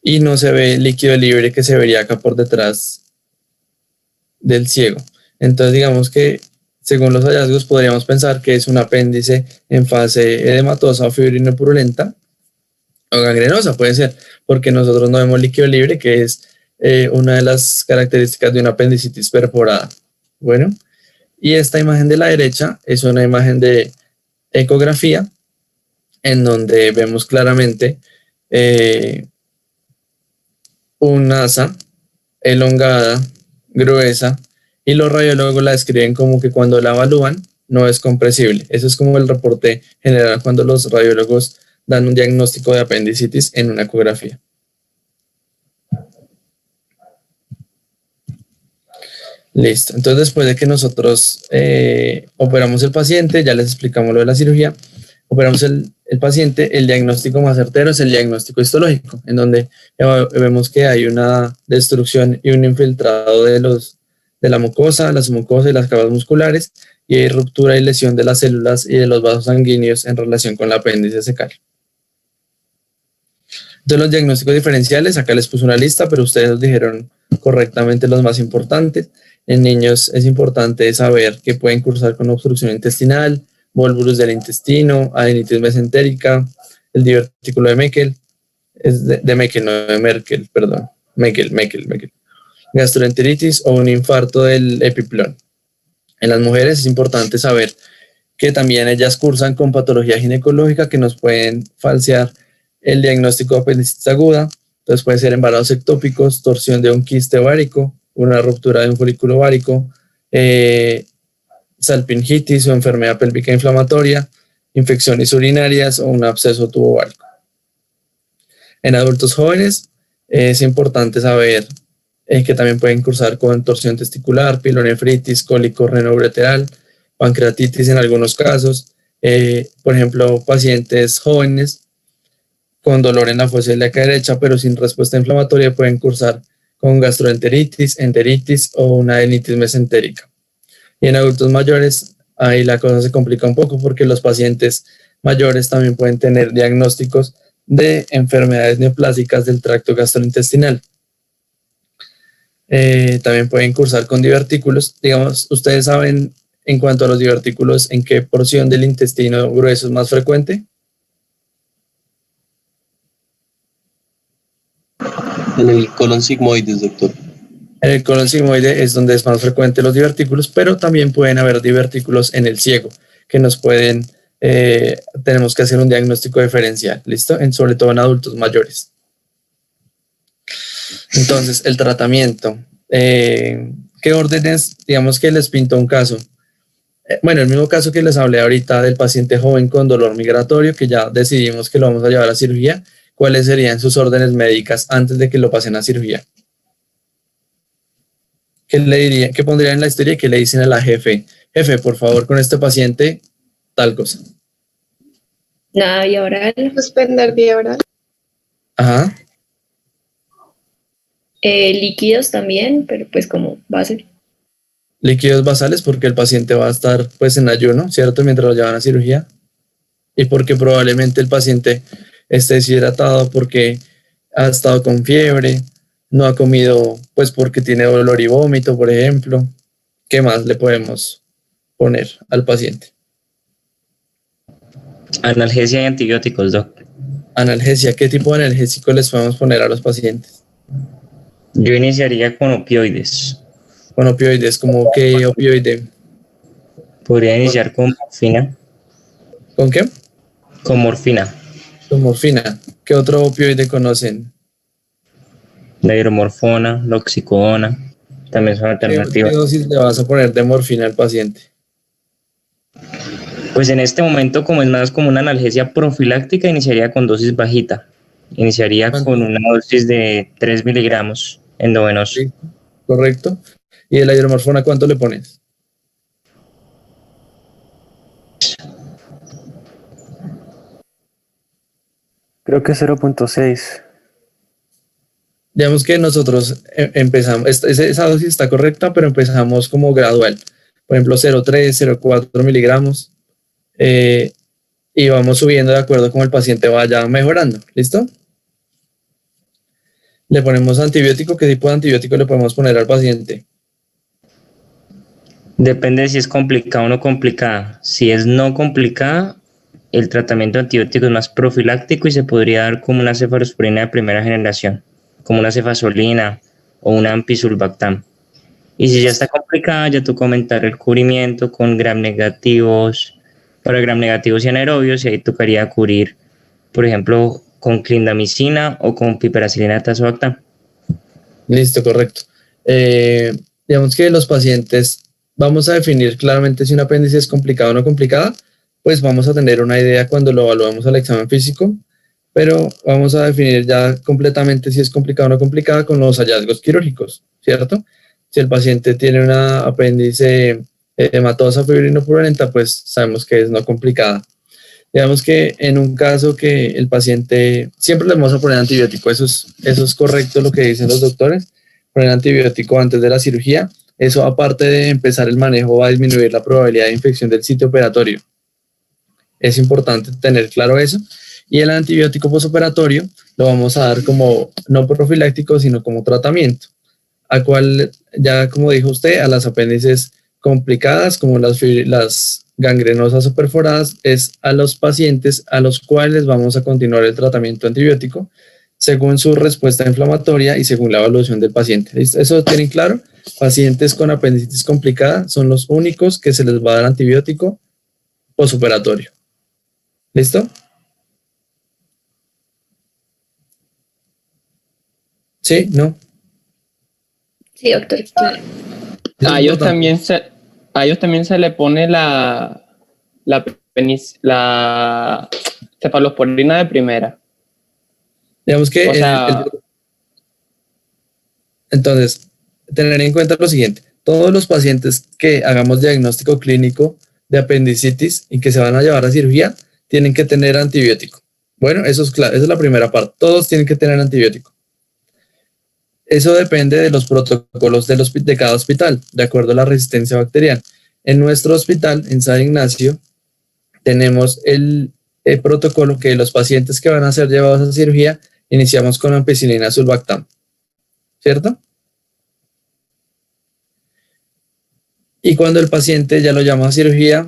Y no se ve líquido libre que se vería acá por detrás del ciego. Entonces, digamos que según los hallazgos podríamos pensar que es un apéndice en fase edematosa o fibrinopurulenta o gangrenosa, puede ser, porque nosotros no vemos líquido libre, que es una de las características de una apendicitis perforada. Bueno, y esta imagen de la derecha es una imagen de ecografía en donde vemos claramente una asa elongada, gruesa, y los radiólogos la describen como que cuando la evalúan no es compresible. Eso es como el reporte general cuando los radiólogos dan un diagnóstico de apendicitis en una ecografía. Listo. Entonces, después de que nosotros operamos el paciente, ya les explicamos lo de la cirugía, operamos el paciente, el diagnóstico más certero es el diagnóstico histológico, en donde vemos que hay una destrucción y un infiltrado de la mucosa, la submucosa y las capas musculares, y hay ruptura y lesión de las células y de los vasos sanguíneos en relación con el apéndice secal. Entonces, los diagnósticos diferenciales, acá les puse una lista, pero ustedes nos dijeron correctamente los más importantes. En niños es importante saber que pueden cursar con obstrucción intestinal, volvulus del intestino, adenitis mesentérica, el divertículo de Meckel, de Meckel, no de Merkel, perdón, Meckel, gastroenteritis o un infarto del epiplón. En las mujeres es importante saber que también ellas cursan con patología ginecológica que nos pueden falsear el diagnóstico de apendicitis aguda. Entonces puede ser embarazos ectópicos, torsión de un quiste ovárico, una ruptura de un folículo ovárico, salpingitis o enfermedad pélvica inflamatoria, infecciones urinarias o un absceso tubo ovárico. En adultos jóvenes es importante saber que también pueden cursar con torsión testicular, pilonefritis, cólico renoureteral, pancreatitis en algunos casos. Por ejemplo, pacientes jóvenes con dolor en la fosa ilíaca derecha, pero sin respuesta inflamatoria, pueden cursar con gastroenteritis, enteritis o una adenitis mesentérica. Y en adultos mayores, ahí la cosa se complica un poco porque los pacientes mayores también pueden tener diagnósticos de enfermedades neoplásicas del tracto gastrointestinal. También pueden cursar con divertículos. Digamos, ustedes saben en cuanto a los divertículos, ¿en qué porción del intestino grueso es más frecuente? En el colon sigmoides, doctor. En el colon sigmoide es donde es más frecuente los divertículos, pero también pueden haber divertículos en el ciego, que nos pueden, tenemos que hacer un diagnóstico diferencial, ¿listo? Sobre todo en adultos mayores. Entonces, el tratamiento. ¿Qué órdenes? Digamos que les pinto un caso. Bueno, el mismo caso que les hablé ahorita del paciente joven con dolor migratorio, que ya decidimos que lo vamos a llevar a cirugía. ¿Cuáles serían sus órdenes médicas antes de que lo pasen a cirugía? ¿Qué le dirían? ¿Qué pondrían en la historia y qué le dicen a la jefe? Jefe, por favor, con este paciente, tal cosa. Nada, vía oral. Suspender vía oral. Ajá. Líquidos también, pero pues como base. Líquidos basales porque el paciente va a estar pues en ayuno, ¿cierto? Mientras lo llevan a cirugía. Y porque probablemente el paciente esté deshidratado porque ha estado con fiebre, no ha comido pues porque tiene dolor y vómito, por ejemplo. ¿Qué más le podemos poner al paciente? Analgesia y antibióticos, doc. Analgesia, ¿qué tipo de analgésico les podemos poner a los pacientes? Yo iniciaría con opioides. Con opioides, ¿como qué opioide? Podría iniciar con morfina. ¿Con qué? Con morfina. Con morfina. ¿Qué otro opioide conocen? La hidromorfona, la oxicodona, también son alternativas. ¿Qué dosis le vas a poner de morfina al paciente? Pues en este momento, como es más como una analgesia profiláctica, iniciaría con dosis bajita. Iniciaría con una dosis de 3 miligramos endovenoso. Sí, correcto. ¿Y de la hidromorfona cuánto le pones? Creo que 0.6. Digamos que nosotros empezamos, esa dosis está correcta, pero empezamos como gradual. Por ejemplo, 0.3, 0.4 miligramos. Y vamos subiendo de acuerdo con el paciente vaya mejorando. ¿Listo? Le ponemos antibiótico. ¿Qué tipo de antibiótico le podemos poner al paciente? Depende si es complicada o no complicada. Si es no complicada, el tratamiento antibiótico es más profiláctico y se podría dar como una cefalosporina de primera generación, como una cefazolina o una ampicilbactam. Y si ya está complicada, ya tú comentar el cubrimiento con gram negativos, para gram negativos y anaerobios, y ahí tocaría cubrir, por ejemplo, con clindamicina o con piperacilina de tazobactam. Listo, correcto. Digamos que los pacientes, vamos a definir claramente si un apéndice es complicado o no complicada, pues vamos a tener una idea cuando lo evaluamos al examen físico, pero vamos a definir ya completamente si es complicado o no complicada con los hallazgos quirúrgicos, ¿cierto? Si el paciente tiene una apéndice hematosa fibrinopurulenta, pues sabemos que es no complicada. Digamos que en un caso que el paciente, siempre le vamos a poner antibiótico, eso es correcto lo que dicen los doctores, poner antibiótico antes de la cirugía, eso aparte de empezar el manejo va a disminuir la probabilidad de infección del sitio operatorio. Es importante tener claro eso. Y el antibiótico posoperatorio lo vamos a dar como no profiláctico, sino como tratamiento, a cual ya como dijo usted, a las apéndices complicadas como las gangrenosas o perforadas es a los pacientes a los cuales vamos a continuar el tratamiento antibiótico según su respuesta inflamatoria y según la evaluación del paciente. ¿Eso tienen claro? Pacientes con apendicitis complicada son los únicos que se les va a dar antibiótico posoperatorio. ¿Listo? ¿Sí? ¿No? Sí, doctor. A ellos también se le pone la cefalosporina de primera. Digamos que entonces, tener en cuenta lo siguiente, todos los pacientes que hagamos diagnóstico clínico de apendicitis y que se van a llevar a cirugía, tienen que tener antibiótico. Bueno, eso es claro, esa es la primera parte, todos tienen que tener antibiótico. Eso depende de los protocolos de cada hospital, de acuerdo a la resistencia bacteriana. En nuestro hospital, en San Ignacio, tenemos el protocolo que los pacientes que van a ser llevados a cirugía, iniciamos con ampicilina sulbactam, ¿cierto? Y cuando el paciente ya lo llama a cirugía,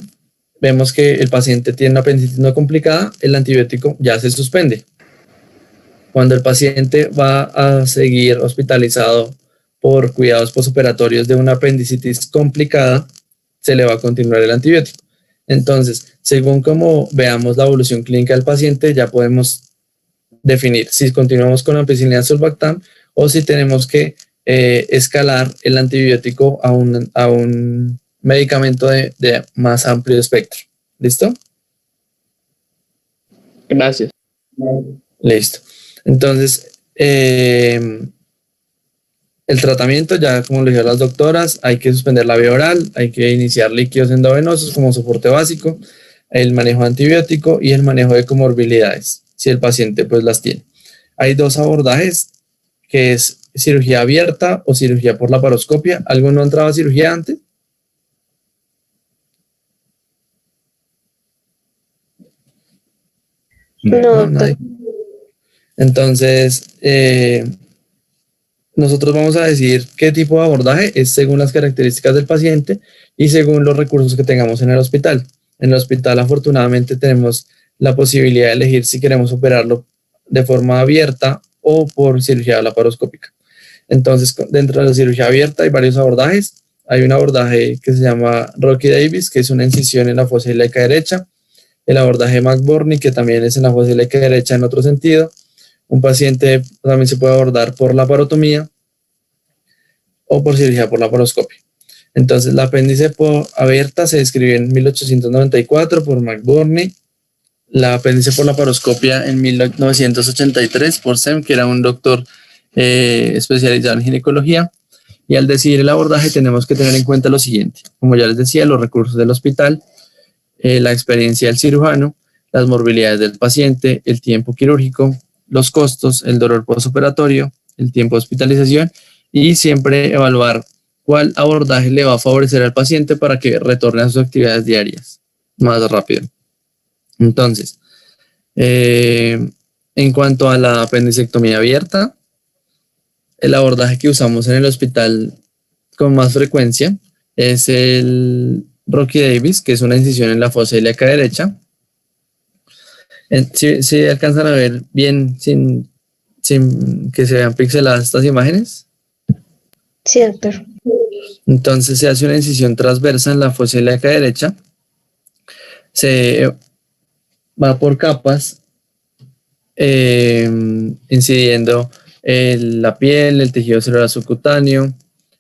vemos que el paciente tiene una apendicitis no complicada, el antibiótico ya se suspende. Cuando el paciente va a seguir hospitalizado por cuidados posoperatorios de una apendicitis complicada, se le va a continuar el antibiótico. Entonces, según como veamos la evolución clínica del paciente, ya podemos definir si continuamos con ampicilina sulbactam o si tenemos que escalar el antibiótico a un medicamento de más amplio espectro. ¿Listo? Gracias. Listo. Entonces, el tratamiento, ya como lo dijeron las doctoras, hay que suspender la vía oral, hay que iniciar líquidos endovenosos como soporte básico, el manejo antibiótico y el manejo de comorbilidades, si el paciente pues las tiene. Hay dos abordajes, que es cirugía abierta o cirugía por laparoscopia. ¿Alguno entraba a cirugía antes? No, nadie. Entonces, nosotros vamos a decir qué tipo de abordaje es según las características del paciente y según los recursos que tengamos en el hospital. En el hospital, afortunadamente, tenemos la posibilidad de elegir si queremos operarlo de forma abierta o por cirugía laparoscópica. Entonces, dentro de la cirugía abierta hay varios abordajes. Hay un abordaje que se llama Rocky Davis, que es una incisión en la fosa ilíaca derecha. El abordaje McBurney, que también es en la fosa ilíaca derecha en otro sentido. Un paciente también se puede abordar por laparotomía o por cirugía por laparoscopia. Entonces, la apéndice abierta se describió en 1894 por McBurney. La apéndice por laparoscopia en 1983 por Sem, que era un doctor especializado en ginecología. Y al decidir el abordaje tenemos que tener en cuenta lo siguiente. Como ya les decía, los recursos del hospital, la experiencia del cirujano, las morbilidades del paciente, el tiempo quirúrgico, los costos, el dolor postoperatorio, el tiempo de hospitalización y siempre evaluar cuál abordaje le va a favorecer al paciente para que retorne a sus actividades diarias más rápido. Entonces, en cuanto a la apendicectomía abierta, el abordaje que usamos en el hospital con más frecuencia es el Rocky Davis, que es una incisión en la fosa ilíaca derecha. Si alcanzan a ver bien sin que se vean pixeladas estas imágenes. Sí, doctor. Entonces se hace una incisión transversa en la fosa ilíaca derecha. Se va por capas, incidiendo la piel, el tejido celular subcutáneo,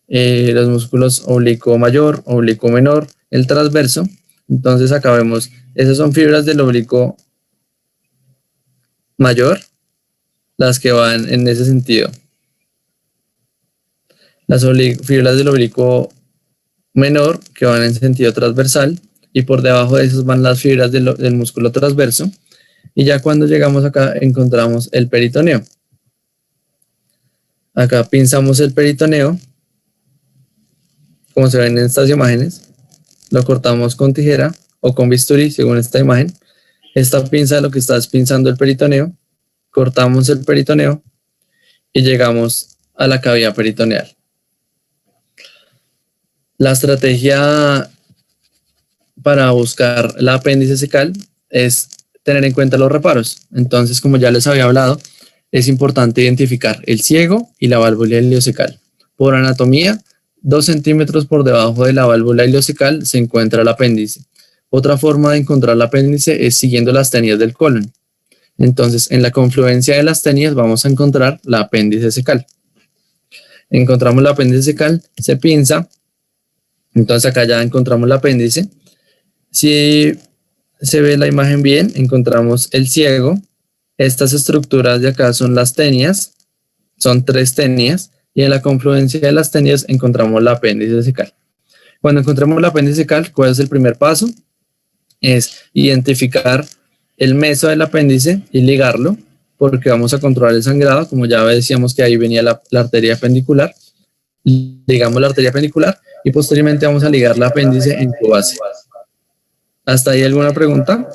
los músculos oblicuo mayor, oblicuo menor, el transverso. Entonces acá vemos, esas son fibras del oblicuo mayor, las que van en ese sentido. Las fibras del oblicuo menor, que van en sentido transversal, y por debajo de esas van las fibras del músculo transverso. Y ya cuando llegamos acá encontramos el peritoneo. Acá pinzamos el peritoneo, como se ven en estas imágenes, lo cortamos con tijera o con bisturí, según esta imagen. Esta pinza lo que está es pinzando el peritoneo, cortamos el peritoneo y llegamos a la cavidad peritoneal. La estrategia para buscar la apéndice cecal es tener en cuenta los reparos. Entonces, como ya les había hablado, es importante identificar el ciego y la válvula iliocecal. Por anatomía, 2 centímetros por debajo de la válvula iliocecal se encuentra el apéndice. Otra forma de encontrar el apéndice es siguiendo las tenias del colon. Entonces, en la confluencia de las tenias vamos a encontrar la apéndice cecal. Encontramos la apéndice cecal, se pinza. Entonces acá ya encontramos el apéndice. Si se ve la imagen bien, encontramos el ciego. Estas estructuras de acá son las tenias, son 3 tenias, y en la confluencia de las tenias encontramos la apéndice cecal. Cuando encontramos la apéndice cecal, ¿cuál es el primer paso? Es identificar el meso del apéndice y ligarlo, porque vamos a controlar el sangrado, como ya decíamos que ahí venía la arteria apendicular. Ligamos la arteria apendicular y posteriormente vamos a ligar la apéndice en su base. ¿Hasta ahí alguna pregunta?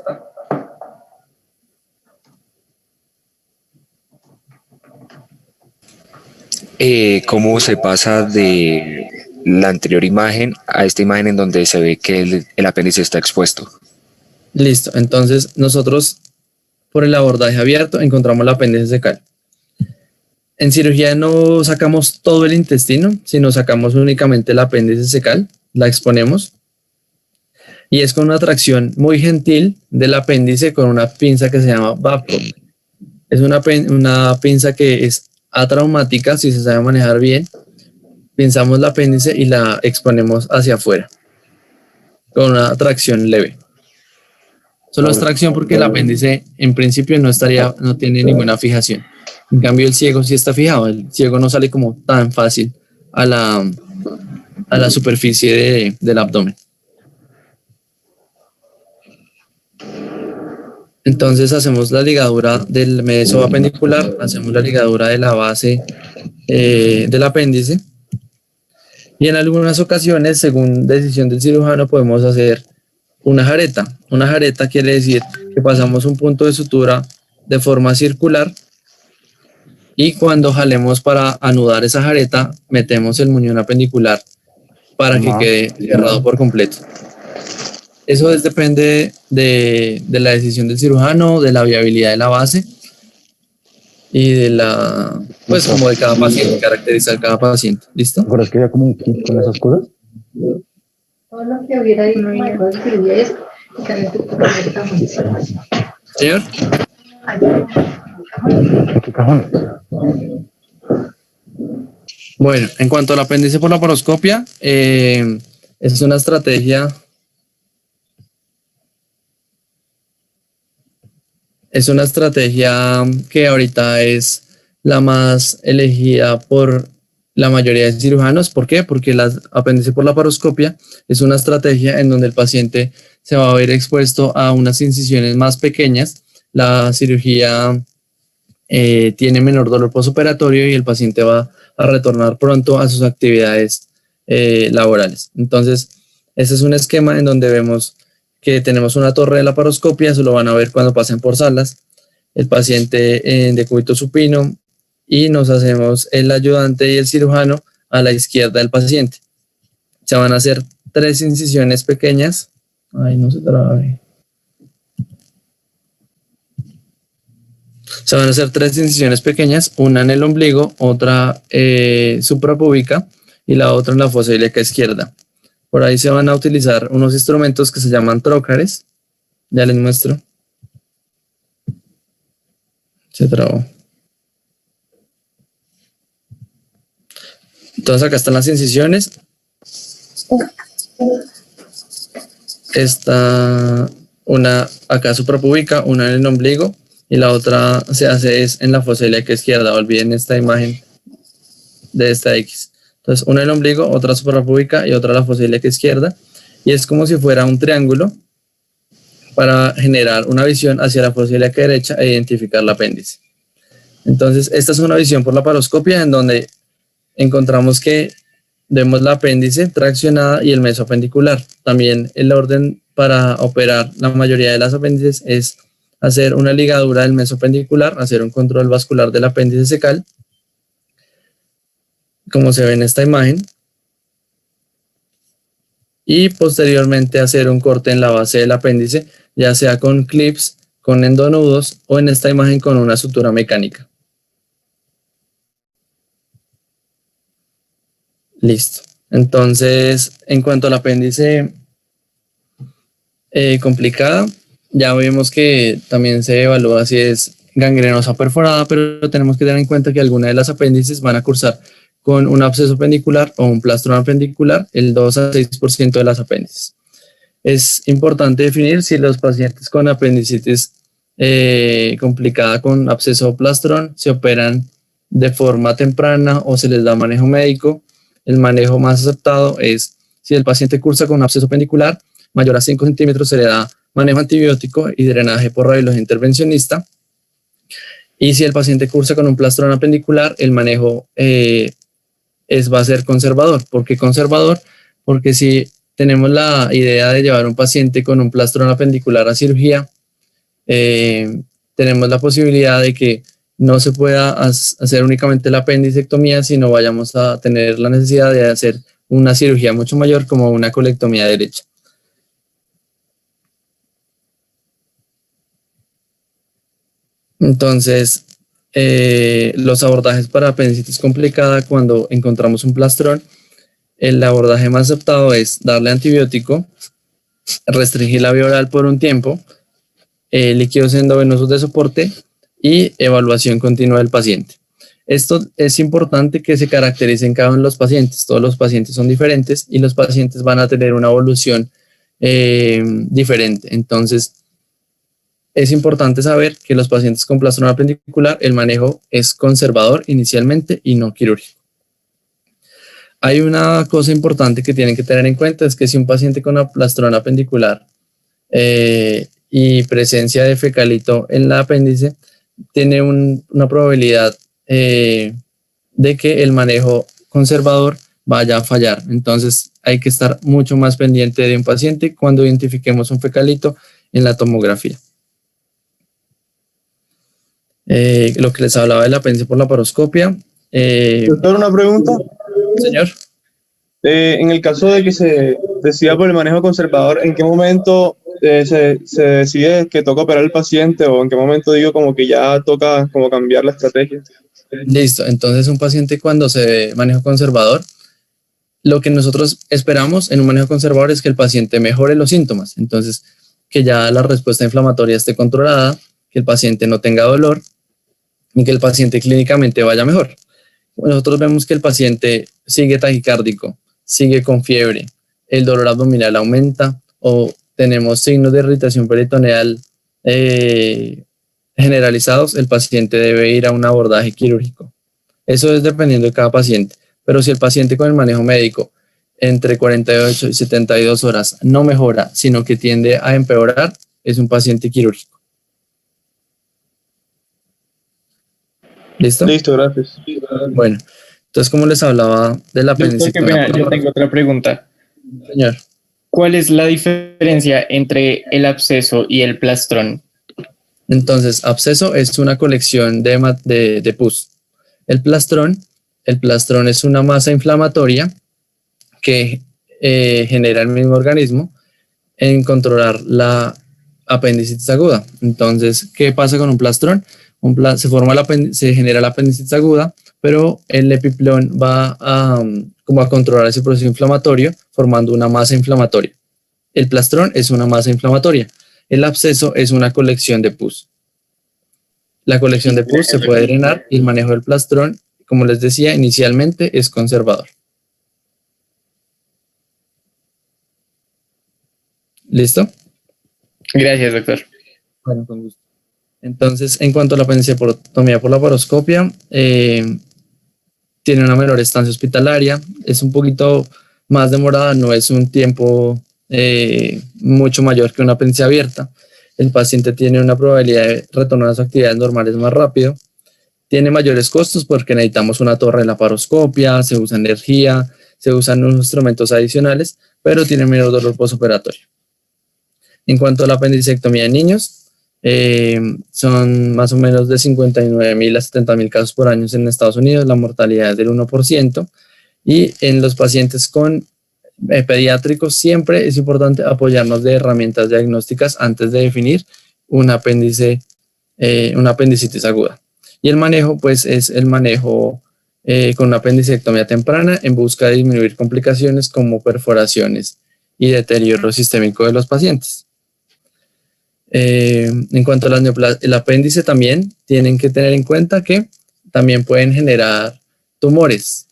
¿Cómo se pasa de la anterior imagen a esta imagen en donde se ve que el apéndice está expuesto? Listo, entonces nosotros por el abordaje abierto encontramos la apéndice cecal. En cirugía no sacamos todo el intestino, sino sacamos únicamente la apéndice cecal, la exponemos y es con una tracción muy gentil del apéndice con una pinza que se llama Babcock. Es una pinza que es atraumática, si se sabe manejar bien. Pinzamos el apéndice y la exponemos hacia afuera con una tracción leve. Solo es tracción porque el apéndice en principio no tiene ninguna fijación. En cambio el ciego sí está fijado. El ciego no sale como tan fácil a la superficie del abdomen. Entonces hacemos la ligadura del meso apendicular, hacemos la ligadura de la base del apéndice y en algunas ocasiones, según decisión del cirujano, podemos hacer una jareta. Una jareta quiere decir que pasamos un punto de sutura de forma circular y cuando jalemos para anudar esa jareta, metemos el muñón apendicular para que quede cerrado por completo. Eso depende de la decisión del cirujano, de la viabilidad de la base y de la, pues como de cada paciente, caracterizar cada paciente. ¿Listo? ¿Te acuerdas que había como un kit con esas cosas? Todo lo que hubiera ahí, no hay cosas que hubiera eso, y también te puedo ver el cajón. Señor. ¿Qué cajón? Bueno, en cuanto al apéndice por laparoscopia, es una estrategia. Es una estrategia que ahorita es la más elegida por la mayoría de cirujanos. ¿Por qué? Porque el apéndice por laparoscopia es una estrategia en donde el paciente se va a ver expuesto a unas incisiones más pequeñas. La cirugía tiene menor dolor postoperatorio y el paciente va a retornar pronto a sus actividades laborales. Entonces, este es un esquema en donde vemos que tenemos una torre de laparoscopia, eso lo van a ver cuando pasen por salas, el paciente en decúbito supino, y nos hacemos el ayudante y el cirujano a la izquierda del paciente. Se van a hacer 3 incisiones pequeñas. Ay, no se trabe. Se van a hacer 3 incisiones pequeñas, una en el ombligo, otra suprapúbica y la otra en la fosa ilíaca izquierda. Por ahí se van a utilizar unos instrumentos que se llaman trócares. Ya les muestro. Se trabó. Entonces acá están las incisiones. Está una acá suprapúbica, una en el ombligo y la otra se hace es en la fosa ilíaca izquierda. Olviden esta imagen de esta X. Entonces una en el ombligo, otra suprapúbica y otra en la fosa ilíaca izquierda. Y es como si fuera un triángulo para generar una visión hacia la fosa ilíaca derecha e identificar el apéndice. Entonces esta es una visión por laparoscopia en donde encontramos que vemos la apéndice traccionada y el mesoapendicular. También el orden para operar la mayoría de las apéndices es hacer una ligadura del mesoapendicular, hacer un control vascular del apéndice cecal, como se ve en esta imagen, y posteriormente hacer un corte en la base del apéndice, ya sea con clips, con endonudos o en esta imagen con una sutura mecánica. Listo. Entonces, en cuanto al apéndice complicada, ya vimos que también se evalúa si es gangrenosa o perforada, pero tenemos que tener en cuenta que algunas de las apéndices van a cursar con un absceso apendicular o un plastrón apendicular, el 2 a 6% de las apéndices. Es importante definir si los pacientes con apendicitis complicada con absceso o plastrón se operan de forma temprana o se les da manejo médico. El manejo más aceptado es si el paciente cursa con un absceso apendicular mayor a 5 centímetros, se le da manejo antibiótico y drenaje por radiología intervencionista. Y si el paciente cursa con un plastrón apendicular, el manejo va a ser conservador. ¿Por qué conservador? Porque si tenemos la idea de llevar a un paciente con un plastrón apendicular a cirugía, tenemos la posibilidad de que no se pueda hacer únicamente la apendicectomía, sino vayamos a tener la necesidad de hacer una cirugía mucho mayor como una colectomía derecha. Entonces, los abordajes para apendicitis complicada, cuando encontramos un plastrón, el abordaje más aceptado es darle antibiótico, restringir la vía oral por un tiempo, líquidos endovenosos de soporte y evaluación continua del paciente. Esto es importante que se caracterice en cada uno de los pacientes. Todos los pacientes son diferentes y los pacientes van a tener una evolución diferente. Entonces, es importante saber que los pacientes con plastrón apendicular, el manejo es conservador inicialmente y no quirúrgico. Hay una cosa importante que tienen que tener en cuenta, es que si un paciente con plastrón apendicular y presencia de fecalito en la apéndice, tiene una probabilidad de que el manejo conservador vaya a fallar. Entonces hay que estar mucho más pendiente de un paciente cuando identifiquemos un fecalito en la tomografía. Lo que les hablaba del apéndice por laparoscopia. Doctor, una pregunta. Señor. En el caso de que se decida por el manejo conservador, ¿en qué momento se decide que toca operar al paciente o en qué momento digo como que ya toca como cambiar la estrategia? Listo, entonces un paciente cuando se maneja conservador, lo que nosotros esperamos en un manejo conservador es que el paciente mejore los síntomas, entonces que ya la respuesta inflamatoria esté controlada, que el paciente no tenga dolor y que el paciente clínicamente vaya mejor. Nosotros vemos que el paciente sigue taquicárdico, sigue con fiebre, el dolor abdominal aumenta o tenemos signos de irritación peritoneal generalizados, el paciente debe ir a un abordaje quirúrgico. Eso es dependiendo de cada paciente, pero si el paciente con el manejo médico entre 48 y 72 horas no mejora, sino que tiende a empeorar, es un paciente quirúrgico. ¿Listo? Listo, gracias. Bueno, entonces como les hablaba de la apendicectomía. Yo tengo otra pregunta. Señor. ¿Cuál es la diferencia entre el absceso y el plastrón? Entonces, absceso es una colección de pus. El plastrón es una masa inflamatoria que genera el mismo organismo en controlar la apendicitis aguda. Entonces, ¿qué pasa con un plastrón? Se genera la apendicitis aguda, pero el epiplón va como a controlar ese proceso inflamatorio formando una masa inflamatoria. El plastrón es una masa inflamatoria. El absceso es una colección de pus. La colección de pus se puede drenar y el manejo del plastrón, como les decía inicialmente, es conservador. ¿Listo? Gracias, doctor. Bueno, con gusto. Entonces, en cuanto a la apendicectomía por laparoscopia, tiene una menor estancia hospitalaria, es un poquito más demorada, no es un tiempo mucho mayor que una apéndice abierta. El paciente tiene una probabilidad de retornar a sus actividades normales más rápido. Tiene mayores costos porque necesitamos una torre de laparoscopia, se usa energía, se usan unos instrumentos adicionales, pero tiene menor dolor postoperatorio. En cuanto a la apendicectomía en niños, son más o menos de 59.000 a 70.000 casos por año en Estados Unidos, la mortalidad es del 1%, y en los pacientes con pediátricos siempre es importante apoyarnos de herramientas diagnósticas antes de definir una apendicitis aguda. Y el manejo, pues, es el manejo con una apendicectomía temprana en busca de disminuir complicaciones como perforaciones y deterioro sistémico de los pacientes. En cuanto a el apéndice también tienen que tener en cuenta que también pueden generar tumores.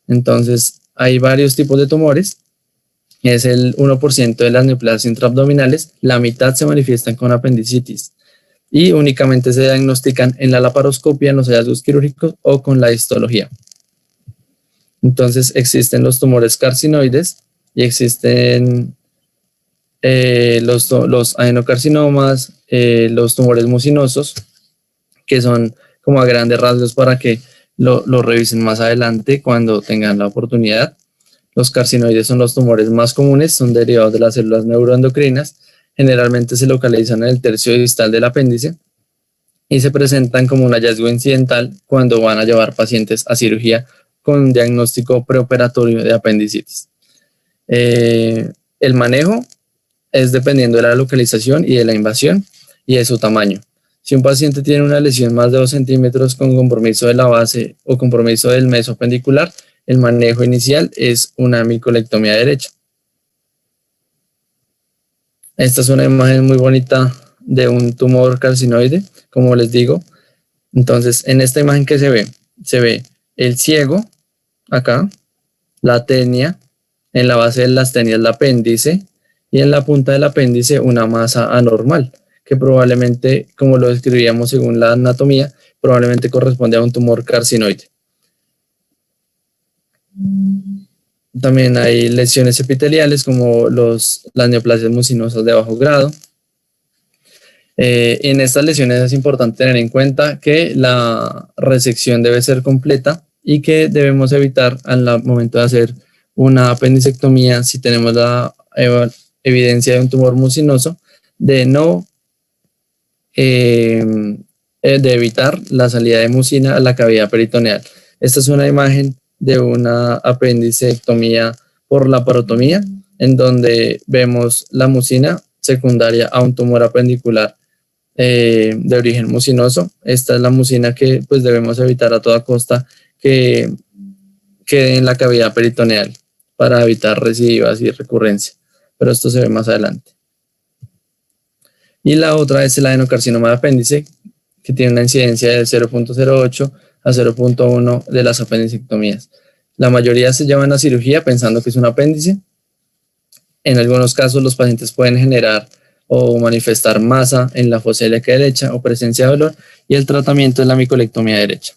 Entonces hay varios tipos de tumores. Es el 1% de las neoplasias intraabdominales. La mitad se manifiestan con apendicitis y únicamente se diagnostican en la laparoscopia, en los hallazgos quirúrgicos o con la histología. Entonces existen los tumores carcinoides y existen los adenocarcinomas, los tumores mucinosos, que son como a grandes rasgos para que lo revisen más adelante cuando tengan la oportunidad. Los carcinoides son los tumores más comunes, son derivados de las células neuroendocrinas, generalmente se localizan en el tercio distal del apéndice y se presentan como un hallazgo incidental cuando van a llevar pacientes a cirugía con un diagnóstico preoperatorio de apendicitis. El manejo es dependiendo de la localización y de la invasión y de su tamaño. Si un paciente tiene una lesión más de 2 centímetros con compromiso de la base o compromiso del mesopendicular, el manejo inicial es una micolectomía derecha. Esta es una imagen muy bonita de un tumor carcinoide, como les digo. Entonces, en esta imagen que se ve el ciego, acá, la tenia, en la base de la tenias el apéndice, y en la punta del apéndice una masa anormal, que probablemente, como lo describíamos según la anatomía, probablemente corresponde a un tumor carcinoide. También hay lesiones epiteliales como las neoplasias mucinosas de bajo grado. En estas lesiones es importante tener en cuenta que la resección debe ser completa y que debemos evitar al momento de hacer una apendicectomía, si tenemos la evidencia de un tumor mucinoso, de evitar la salida de mucina a la cavidad peritoneal. Esta es una imagen de una apendicectomía por laparotomía, en donde vemos la mucina secundaria a un tumor apendicular de origen mucinoso. Esta es la mucina que pues debemos evitar a toda costa que quede en la cavidad peritoneal para evitar recidivas y recurrencia, pero esto se ve más adelante. Y la otra es el adenocarcinoma de apéndice, que tiene una incidencia de 0.08 a 0.1 de las apendicectomías. La mayoría se llevan a cirugía pensando que es un apéndice. En algunos casos los pacientes pueden generar o manifestar masa en la fosa ilíaca derecha o presencia de dolor, y el tratamiento es la micolectomía derecha.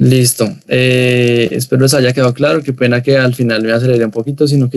Listo. Espero les haya quedado claro. Qué pena que al final me aceleré un poquito, sino que